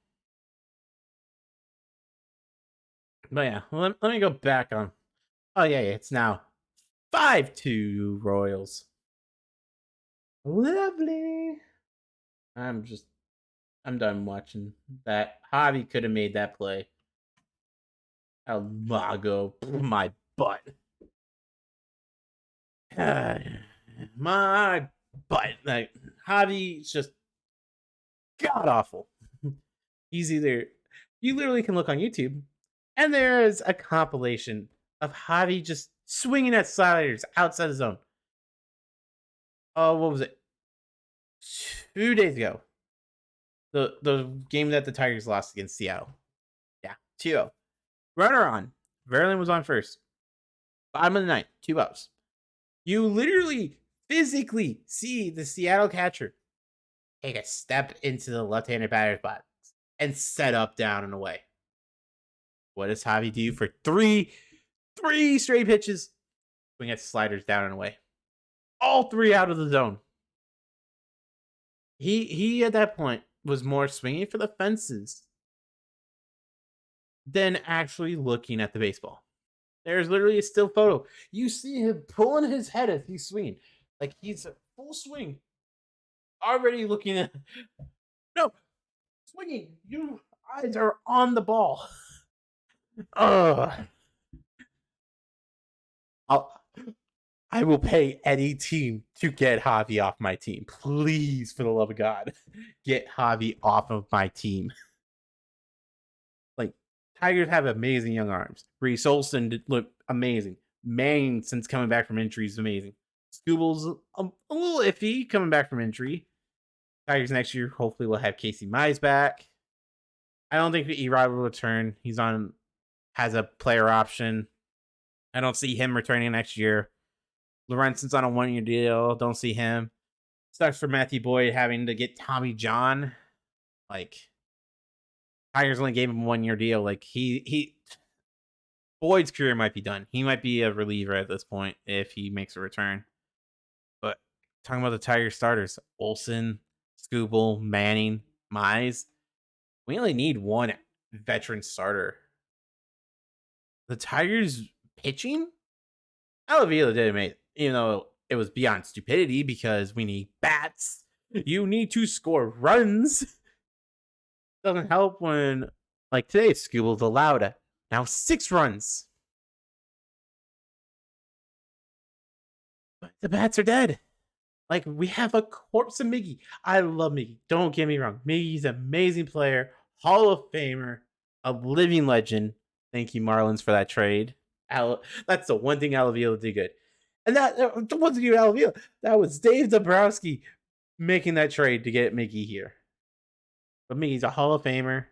But yeah, let me go back on. Oh, yeah, it's now 5-2 Royals. Lovely. I'm done watching that. Javi could have made that play. El Mago, my butt. My butt. Like, Javi's just god awful. He's either, you literally can look on YouTube, and there is a compilation of Javi just swinging at sliders outside the zone. Oh, what was it? 2 days ago. The game that the Tigers lost against Seattle. Yeah, 2-0. Runner on. Verlander was on first. Bottom of the ninth, 2 outs. You literally physically see the Seattle catcher take a step into the left-handed batter's box and set up, down, and away. What does Javi do for three straight pitches? Swing at sliders down and away. All 3 out of the zone. He at that point was more swinging for the fences than actually looking at the baseball. There's literally a still photo. You see him pulling his head as he's swinging. Like he's a full swing. Already looking at. No, swinging. Your eyes are on the ball. I will pay any team to get Javi off my team. Please, for the love of God, get Javi off of my team. Like, Tigers have amazing young arms. Reese Olson look amazing. Maine, since coming back from injury, is amazing. Scooble's a little iffy coming back from injury. Tigers next year hopefully will have Casey Mize back. I don't think Erod will return. Has a player option. I don't see him returning next year. Lorenzen's on a 1-year deal. Don't see him. Sucks for Matthew Boyd having to get Tommy John. Like, Tigers only gave him a 1-year deal. Like, Boyd's career might be done. He might be a reliever at this point if he makes a return. But talking about the Tigers starters, Olson, Scooble, Manning, Mize, we only need one veteran starter. The Tigers pitching, Alavila did make, even though it was beyond stupidity because we need bats. You need to score runs. Doesn't help when, like today, Skubals allowed now 6 runs. But the bats are dead. Like, we have a corpse of Miggy. I love Miggy. Don't get me wrong. Miggy's an amazing player, Hall of Famer, a living legend. Thank you, Marlins, for that trade. That's the one thing Alavila did good. And that wasn't even Alavila. That was Dave Dombrowski making that trade to get Miggy here. But Miggy's a Hall of Famer.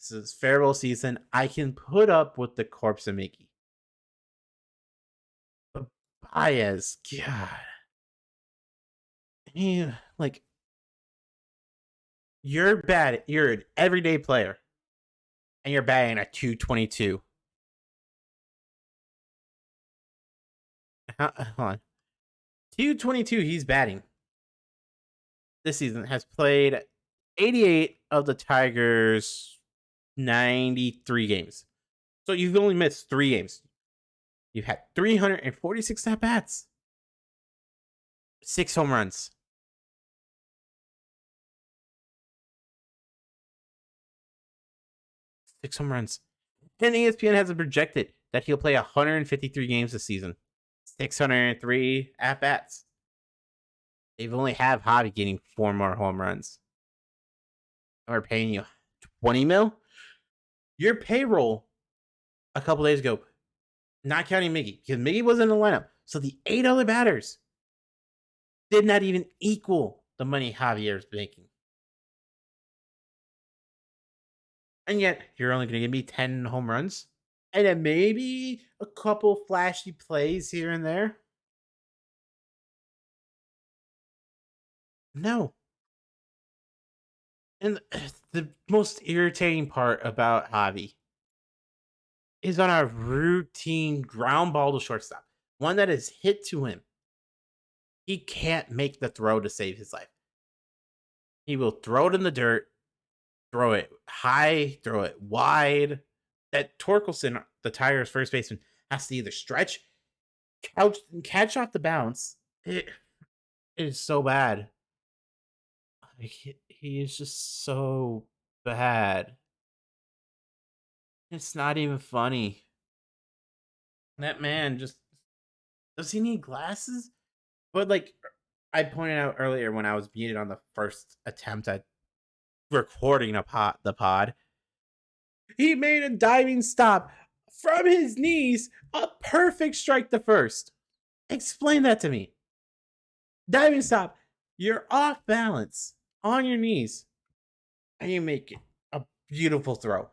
This is farewell season. I can put up with the corpse of Miggy. But Baez, God. Like, you're bad. You're an everyday player, and you're batting at 222. Hold on, 222. He's batting this season. Has played 88 of the Tigers' 93 games. So you've only missed 3 games. You've had 346 at bats, 6 home runs. 6 home runs. And ESPN has it projected that he'll play 153 games this season. 603 at bats. They've only have Javi getting 4 more home runs. And we're paying you 20 mil. Your payroll a couple days ago, not counting Miggy, because Miggy wasn't in the lineup. So the 8 other batters did not even equal the money Javier's making. And yet, you're only going to give me 10 home runs? And then maybe a couple flashy plays here and there? No. And the most irritating part about Javi is on a routine ground ball to shortstop, one that is hit to him. He can't make the throw to save his life. He will throw it in the dirt, throw it high, throw it wide. That Torkelson, the Tigers' first baseman, has to either stretch, catch off the bounce. It is so bad. He is just so bad. It's not even funny. That man just, does he need glasses? But like I pointed out earlier when I was muted on the first attempt at recording the pod, he made a diving stop from his knees, a perfect strike to first. Explain that to me. Diving stop, you're off balance on your knees, and you make a beautiful throw.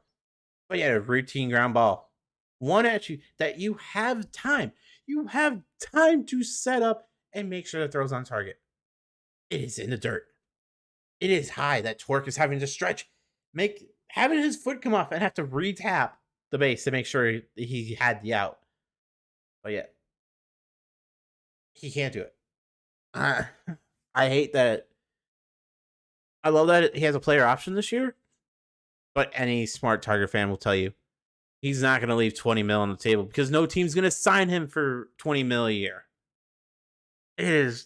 But yeah, a routine ground ball, one at you that you have time. You have time to set up and make sure the throw's on target. It is in the dirt. It is high. That Torque is having to stretch, having his foot come off and have to re-tap the base to make sure he had the out. But yeah, he can't do it. I hate that. I love that he has a player option this year, but any smart Tiger fan will tell you he's not going to leave 20 mil on the table because no team's going to sign him for 20 mil a year. It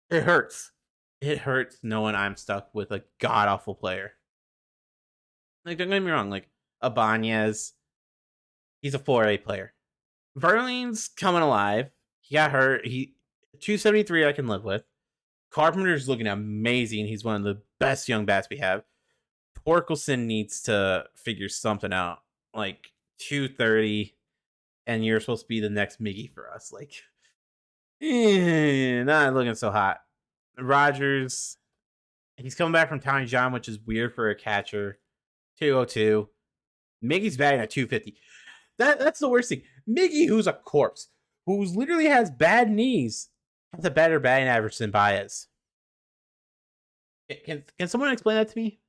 hurts. It hurts knowing I'm stuck with a god awful player. Like, don't get me wrong, like Ibanez, he's a 4A player. Verlaine's coming alive. He got hurt. 273 I can live with. Carpenter's looking amazing. He's one of the best young bats we have. Torkelson needs to figure something out. Like 230, and you're supposed to be the next Miggy for us. Like, not looking so hot. Rogers, he's coming back from Tommy John, which is weird for a catcher. 202. Miggy's batting at 250. That's the worst thing. Miggy, who's a corpse, who literally has bad knees, has a better batting average than Baez. Can someone explain that to me?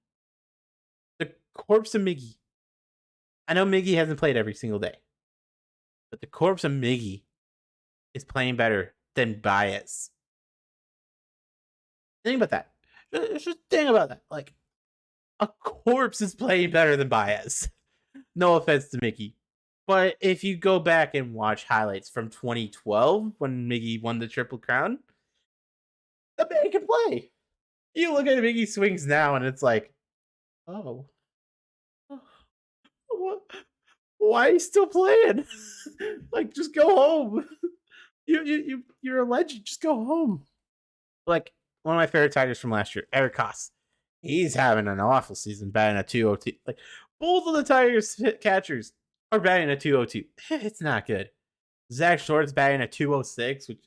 The corpse of Miggy. I know Miggy hasn't played every single day, but the corpse of Miggy is playing better than Baez. Think about that. Just think about that. Like, a corpse is playing better than Baez. No offense to Mickey. But if you go back and watch highlights from 2012 when Miggy won the Triple Crown, the man can play. You look at Miggy swings now and it's like, oh, what? Why are you still playing? Like, just go home. You're a legend. Just go home. Like, one of my favorite Tigers from last year, Eric Haas. He's having an awful season, batting a 202. Like, both of the Tigers catchers are batting a 202. It's not good. Zach Short's batting a 206, which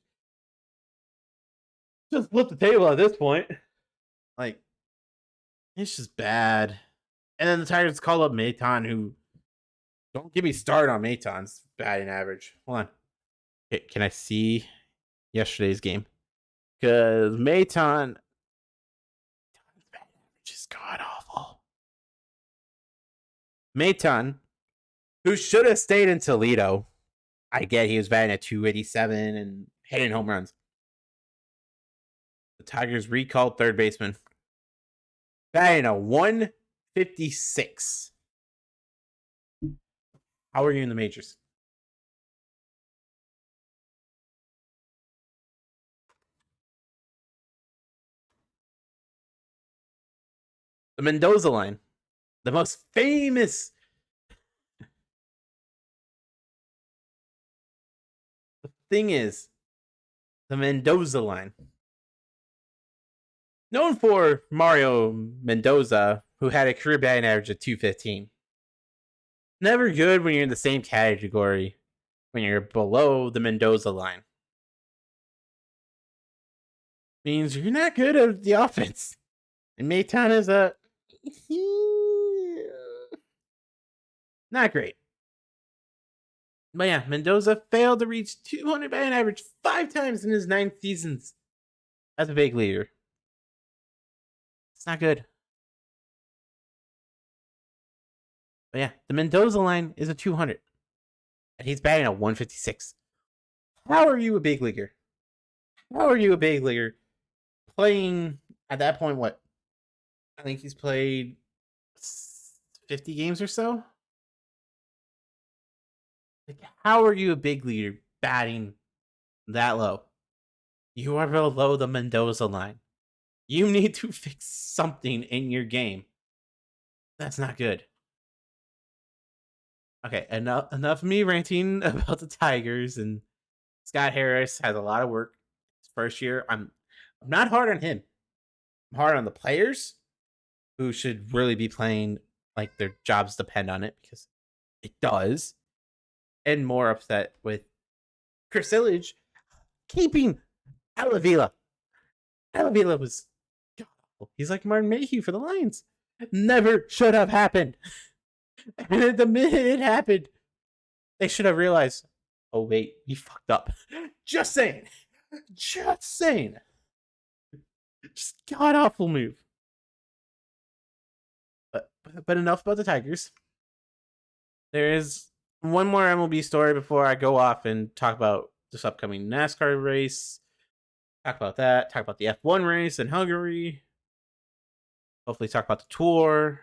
just flip the table at this point. Like, it's just bad. And then the Tigers call up Maton, who don't get me started on Maton's batting average. Hold on. Okay, can I see yesterday's game? Because Maton just god awful. Maton, who should have stayed in Toledo. I get he was batting at 287 and hitting home runs. The Tigers recalled third baseman. Batting a 156. How are you in the majors? The Mendoza line. The most famous. The thing is, the Mendoza line. Known for Mario Mendoza, who had a career batting average of 215. Never good when you're in the same category when you're below the Mendoza line. Means you're not good at the offense. And Maton is not great. But yeah, Mendoza failed to reach 200 batting average 5 times in his 9 seasons as a big leaguer. It's not good. But yeah, the Mendoza line is a 200. And he's batting a 156. How are you a big leaguer? How are you a big leaguer playing at that point? What? I think he's played 50 games or so. Like, how are you a big leaguer batting that low? You are below the Mendoza line. You need to fix something in your game. That's not good. Okay, enough of me ranting about the Tigers, and Scott Harris has a lot of work. His first year, I'm not hard on him. I'm hard on the players who should really be playing like their jobs depend on it, because it does. And more upset with Chris Ilitch keeping Alavila. Alavila was he's like Martin Mayhew for the Lions. Never should have happened. And the minute it happened, they should have realized, oh wait, we fucked up. Just saying. Just saying. Just god awful move. But enough about the Tigers. There is one more MLB story before I go off and talk about this upcoming NASCAR race. Talk about that. Talk about the F1 race in Hungary. Hopefully talk about the tour.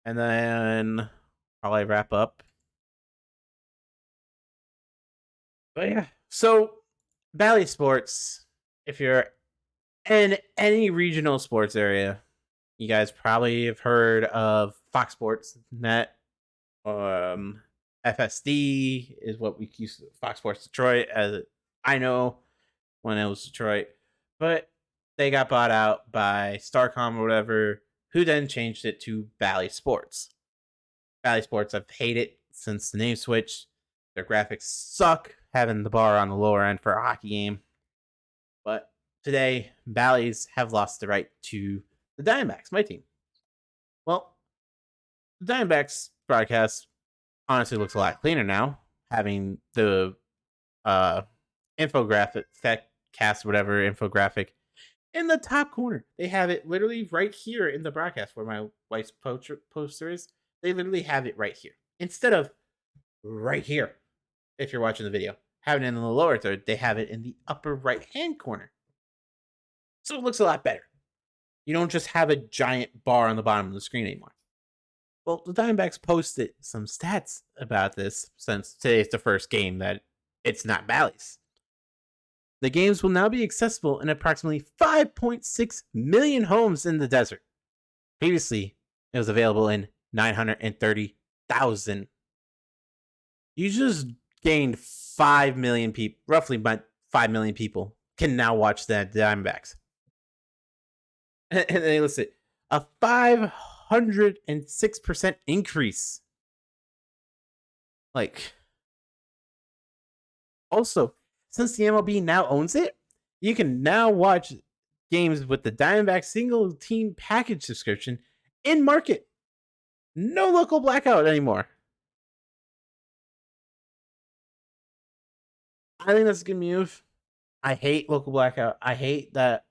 And then probably wrap up. But yeah. So, Bally Sports, if you're in any regional sports area, you guys probably have heard of Fox Sports Net. FSD is what we use Fox Sports Detroit, as I know when it was Detroit. But they got bought out by Starcom or whatever, who then changed it to Bally Sports. Bally Sports, I've hated since the name switch. Their graphics suck, having the bar on the lower end for a hockey game. But today, Bally's have lost the right to the Diamondbacks, my team. Well, the Diamondbacks broadcast honestly looks a lot cleaner now, having the infographic, cast whatever infographic in the top corner. They have it literally right here in the broadcast where my wife's poster is. They literally have it right here instead of right here. If you're watching the video, having it in the lower third, they have it in the upper right hand corner. So it looks a lot better. You don't just have a giant bar on the bottom of the screen anymore. Well, the Diamondbacks posted some stats about this since today's the first game that it's not Bally's. The games will now be accessible in approximately 5.6 million homes in the desert. Previously, it was available in 930,000. You just gained 5 million people, roughly 5 million people can now watch the Diamondbacks. And they listed a 506% increase. Like, also, since the MLB now owns it, you can now watch games with the Diamondback single team package subscription in market. No local blackout anymore. I think that's a good move. I hate local blackout. I hate that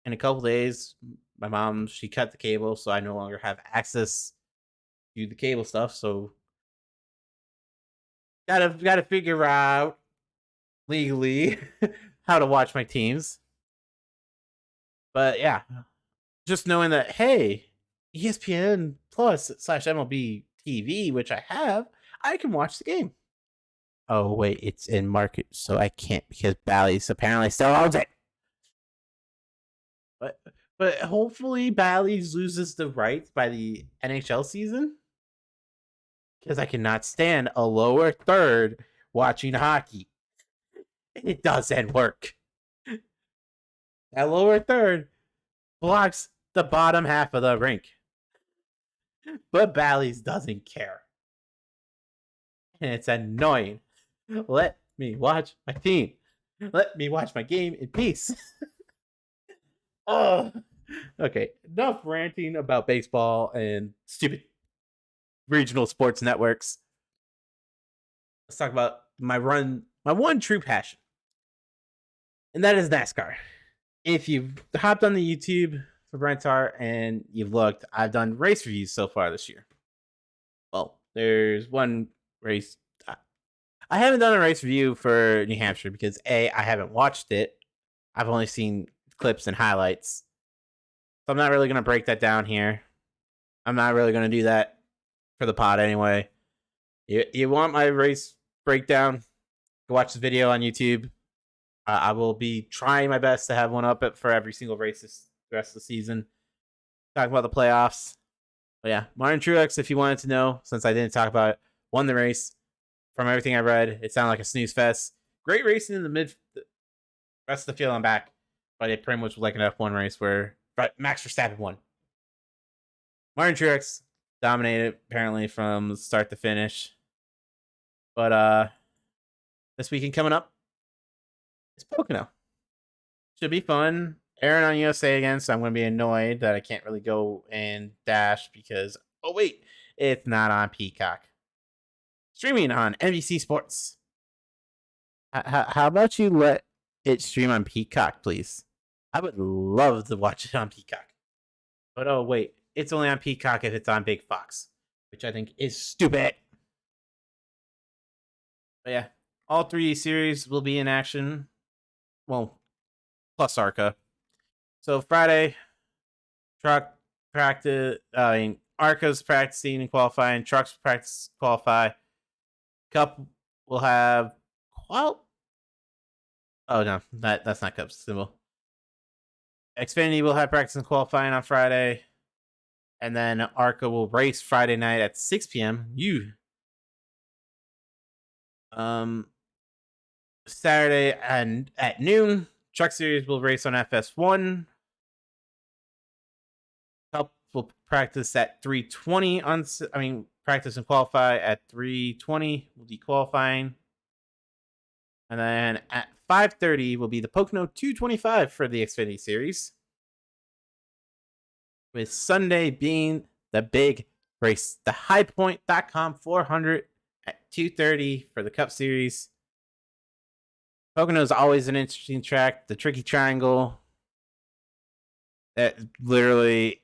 in a couple days, my mom, she cut the cable, so I no longer have access to the cable stuff. So gotta figure out legally how to watch my teams. But yeah, just knowing that, hey, ESPN Plus / MLB TV, which I have, I can watch the game. Oh wait, it's in market, so I can't because Bally's apparently still owns it. But hopefully Bally's loses the rights by the NHL season, because I cannot stand a lower third watching hockey. It doesn't work. That lower third blocks the bottom half of the rink. But Bally's doesn't care. And it's annoying. Let me watch my team. Let me watch my game in peace. Oh, okay. Enough ranting about baseball and stupid regional sports networks. Let's talk about my one true passion. And that is NASCAR. If you've hopped on the YouTube for Brentar and you've looked, I've done race reviews so far this year. Well, there's one race. I haven't done a race review for New Hampshire because I haven't watched it. I've only seen clips and highlights. So I'm not really going to break that down here. I'm not really going to do that for the pod anyway. You want my race breakdown? Go watch the video on YouTube. I will be trying my best to have one up for every single race the rest of the season. Talk about the playoffs. But yeah, Martin Truex, if you wanted to know, since I didn't talk about it, won the race. From everything I read, it sounded like a snooze fest. Great racing in the rest of the field on back. But it pretty much was like an F1 race where Max Verstappen won. Martin Truex dominated apparently from start to finish. But this weekend coming up, it's Pocono. Should be fun. Aaron on USA again, so I'm going to be annoyed that I can't really go and dash because, oh wait, it's not on Peacock. Streaming on NBC Sports. How about you let it stream on Peacock, please? I would love to watch it on Peacock. But oh wait, it's only on Peacock if it's on Big Fox, which I think is stupid. But yeah, all 3 series will be in action. Well, plus ARCA. So Friday, truck practice. ARCA's practicing and qualifying. Trucks practice qualify. Cup will have Oh no, that's not Cup's symbol. Xfinity will have practice and qualifying on Friday, and then ARCA will race Friday night at 6 p.m. Saturday and at noon, Truck Series will race on FS1. Cup will practice at 3:20 practice and qualify at 3:20. Will be qualifying. And then at 5:30 will be the Pocono 225 for the Xfinity Series. With Sunday being the big race, the highpoint.com 400 at 2:30 for the Cup Series. Pocono is always an interesting track. The Tricky Triangle. That literally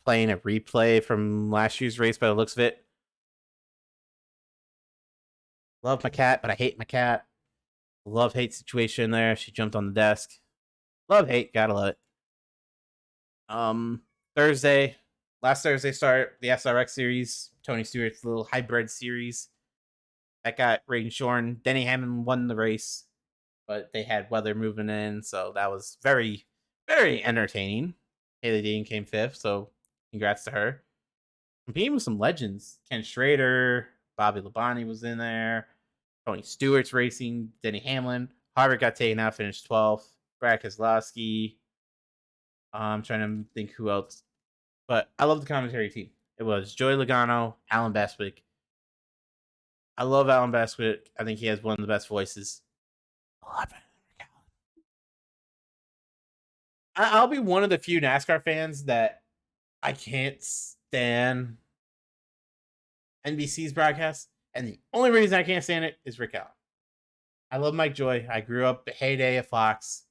playing a replay from last year's race by the looks of it. Love my cat, but I hate my cat. Love-hate situation there. She jumped on the desk. Love-hate, gotta love it. Um, Thursday, last Thursday started the SRX series, Tony Stewart's little hybrid series that got rain shorn. Denny Hamlin won the race, but they had weather moving in, so that was very, very entertaining. Haley Dean came fifth, so congrats to her. Competing with some legends. Ken Schrader, Bobby Labonte was in there. Tony Stewart's racing. Denny Hamlin. Harvick got taken out, finished 12th. Brad Keselowski. I'm trying to think who else. But I love the commentary team. It was Joey Logano, Alan Bestwick. I love Alan Bestwick. I think he has one of the best voices. I'll be one of the few NASCAR fans that I can't stand NBC's broadcast, and the only reason I can't stand it is Rick Allen. I love Mike Joy. I grew up the heyday of Fox.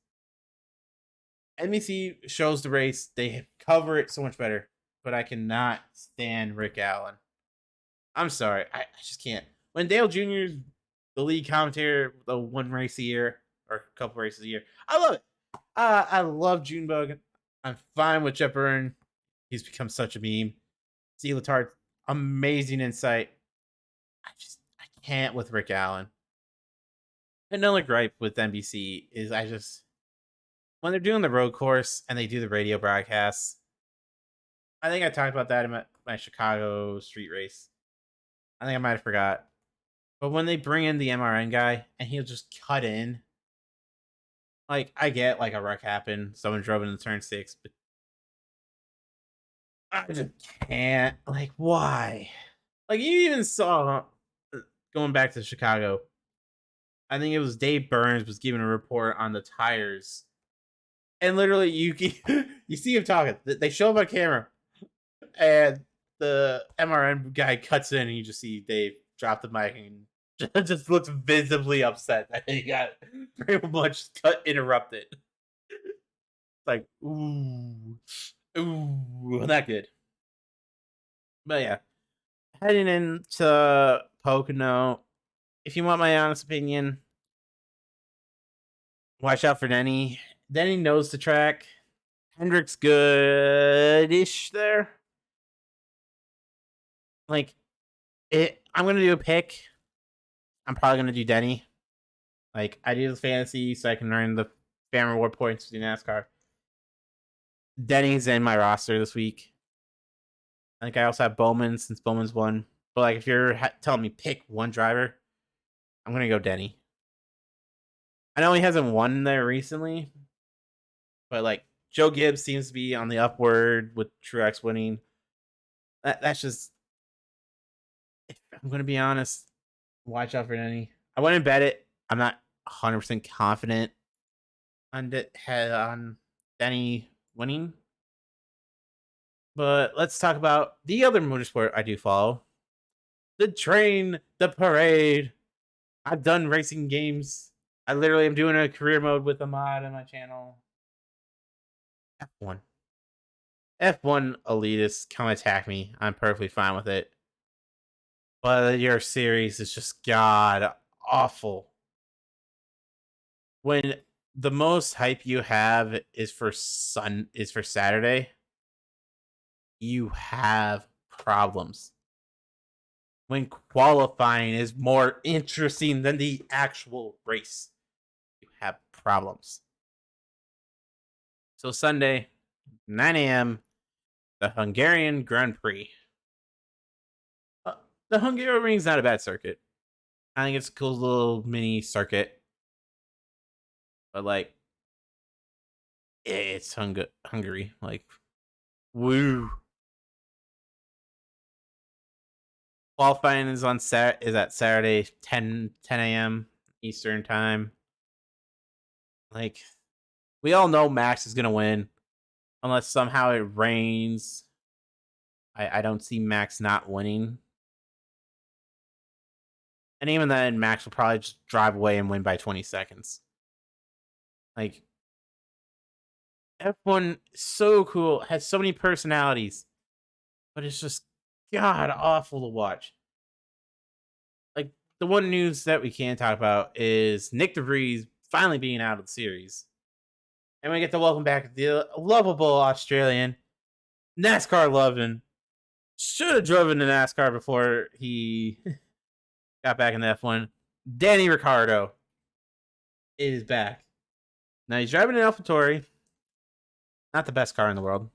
NBC shows the race; they cover it so much better, but I cannot stand Rick Allen. I'm sorry, I just can't. When Dale Jr.'s the lead commentator, the one race a year or a couple races a year, I love it. I love Junebug. I'm fine with Jeff Byrne. He's become such a meme. Steve Letarte, amazing insight. I can't with Rick Allen. Another gripe with NBC is when they're doing the road course and they do the radio broadcasts. I think I talked about that in my Chicago street race. I think I might have forgot. But when they bring in the MRN guy and he'll just cut in, like I get like a wreck happened, someone drove into turn 6, but I just can't. Like, why? Like, you even saw going back to Chicago. I think it was Dave Burns was giving a report on the tires, and literally you see him talking. They show him on camera, and the MRN guy cuts in, and you just see Dave drop the mic and just looks visibly upset that he got pretty much interrupted. Like, ooh, not good. But yeah, heading into Pocono. If you want my honest opinion, watch out for Denny. Denny knows the track. Hendrick's good-ish there. Like, I'm going to do a pick. I'm probably going to do Denny. Like, I do the fantasy so I can earn the fan reward points with the NASCAR. Denny's in my roster this week. I think I also have Bowman since Bowman's won. But, like, if you're telling me pick one driver, I'm going to go Denny. I know he hasn't won there recently, but, like, Joe Gibbs seems to be on the upward with Truex winning. That's just... If I'm going to be honest, watch out for Denny. I wouldn't bet it. I'm not 100% confident on Denny winning. But let's talk about the other motorsport I do follow. The train, the parade. I've done racing games. I literally am doing a career mode with a mod on my channel. F1. F1 elitists come attack me. I'm perfectly fine with it. But your series is just god awful. When the most hype you have is for Saturday, you have problems. When qualifying is more interesting than the actual race, you have problems. So Sunday, 9 a.m., the Hungarian Grand Prix. The Hungaroring's not a bad circuit. I think it's a cool little mini circuit. But, like, it's Hungary. Like, woo. Qualifying is at Saturday, 10 a.m. Eastern time. Like, we all know Max is going to win. Unless somehow it rains. I don't see Max not winning. And even then, Max will probably just drive away and win by 20 seconds. Like, F1 is so cool, has so many personalities, but it's just god awful to watch. Like, the one news that we can talk about is Nick DeVries finally being out of the series. And we get to welcome back the lovable Australian, NASCAR loving. Should have driven the NASCAR before he got back in the F1. Danny Ricciardo is back. Now he's driving an AlphaTauri. Not the best car in the world,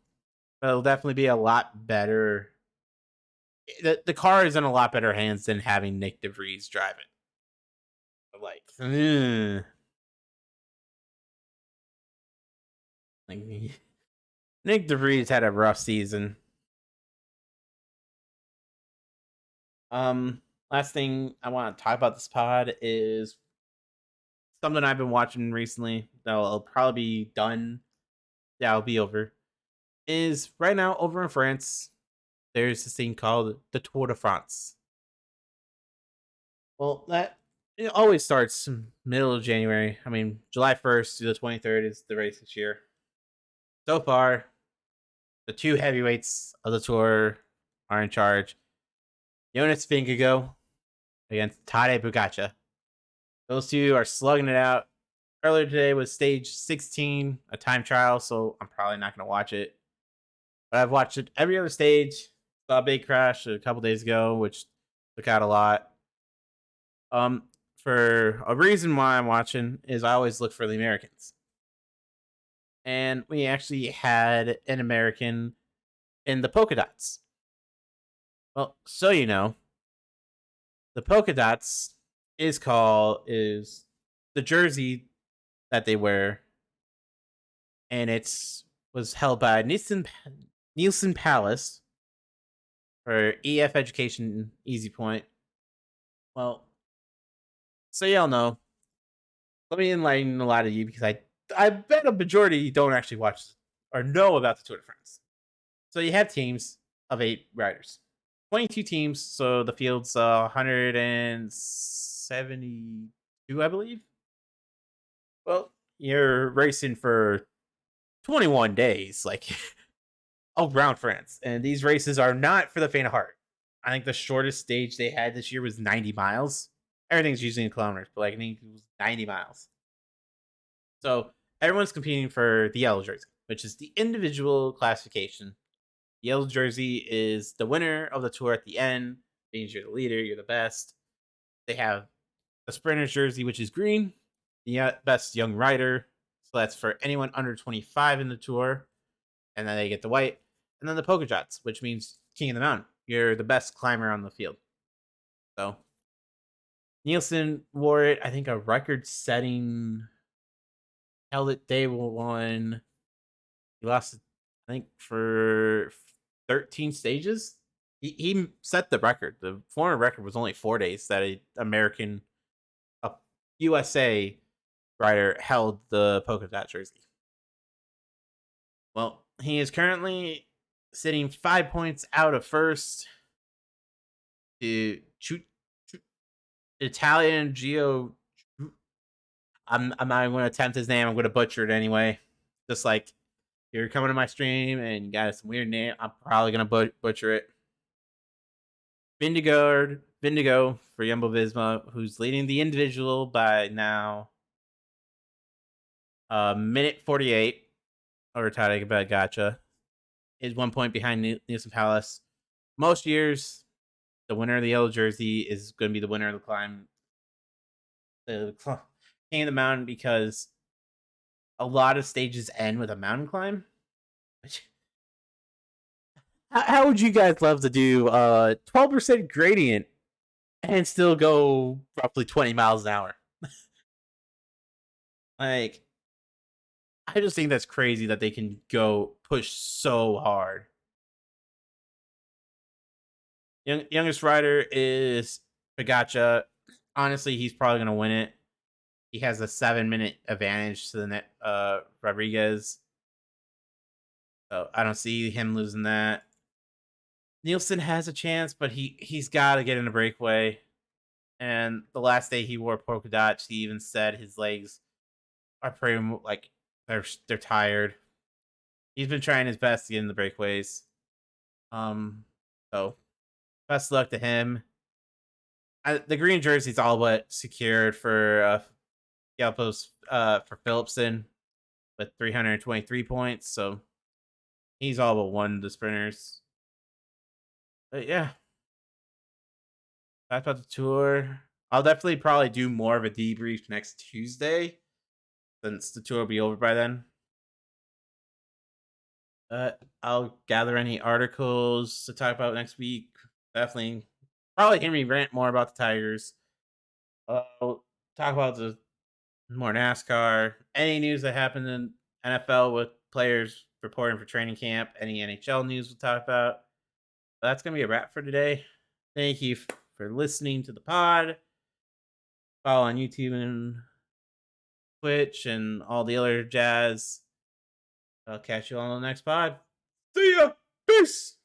but it'll definitely be a lot better. The car is in a lot better hands than having Nick DeVries drive it. But like Nick DeVries had a rough season. Last thing I want to talk about this pod is something I've been watching recently. That'll probably be done. Yeah, it'll be over. Is right now over in France. There's this thing called the Tour de France. Well, that it always starts middle of January. I mean, July 1st to the 23rd is the race this year. So far, the two heavyweights of the tour are in charge. Jonas Vingegaard against Tadej Pogačar. Those two are slugging it out. Earlier today was stage 16, a time trial, so I'm probably not going to watch it. But I've watched it every other stage. Saw a big crash a couple days ago, which took out a lot. For a reason why I'm watching is I always look for the Americans. And we actually had an American in the polka dots. Well, so you know, the polka dots is the jersey that they wear, and was held by Nielsen Palace for EF Education Easy Point. Well, so y'all know. Let me enlighten a lot of you because I bet a majority don't actually watch or know about the Tour de France. So you have teams of 8 riders. 22 teams, so the field's 172, I believe. Well, you're racing for 21 days, like around France, and these races are not for the faint of heart. I think the shortest stage they had this year was 90 miles. Everything's usually in kilometers, but like I think it was 90 miles. So everyone's competing for the yellow jersey, which is the individual classification. Yellow jersey is the winner of the tour at the end. Means you're the leader, you're the best. They have the sprinter's jersey, which is green, the best young rider. So that's for anyone under 25 in the tour. And then they get the white. And then the polka dots, which means king of the mountain. You're the best climber on the field. So Nielsen wore it, I think, a record-setting, held it day one. He lost, I think, for 13 stages. He set the record. The former record was only 4 days that a USA rider held the polka dot jersey. Well, he is currently sitting 5 points out of first to Italian Gio. I'm not going to attempt his name. I'm going to butcher it anyway. Just like you're coming to my stream and you got some weird name, I'm probably going to butcher it. Vindigo for Jumbo Visma, who's leading the individual by now minute 48 over Tadej Pogačar. Is 1 point behind Nielsen Palace. Most years, the winner of the yellow jersey is going to be the winner of the climb. The king of the mountain, because a lot of stages end with a mountain climb. How would you guys love to do 12% gradient and still go roughly 20 miles an hour? Like, I just think that's crazy that they can go push so hard. Youngest rider is Pogačar. Honestly, he's probably going to win it. He has a 7-minute advantage to the Rodriguez. So I don't see him losing that. Nielsen has a chance, but he's got to get in a breakaway. And the last day he wore polka dots, he even said his legs are pretty like they're tired. He's been trying his best to get in the breakaways. So best luck to him. The green jersey's all but secured for Galpos for Philipsen, with 323 points. So he's all but won the sprinters. But yeah, that's about the tour. I'll definitely probably do more of a debrief next Tuesday since the tour will be over by then. I'll gather any articles to talk about next week. Definitely, probably hear me rant more about the Tigers. I'll talk about the more NASCAR, any news that happened in NFL with players reporting for training camp, any NHL news we'll talk about. But that's gonna be a wrap for today. Thank you for listening to the pod. Follow on YouTube and Twitch and all the other jazz. I'll catch you on the next pod. See ya. Peace.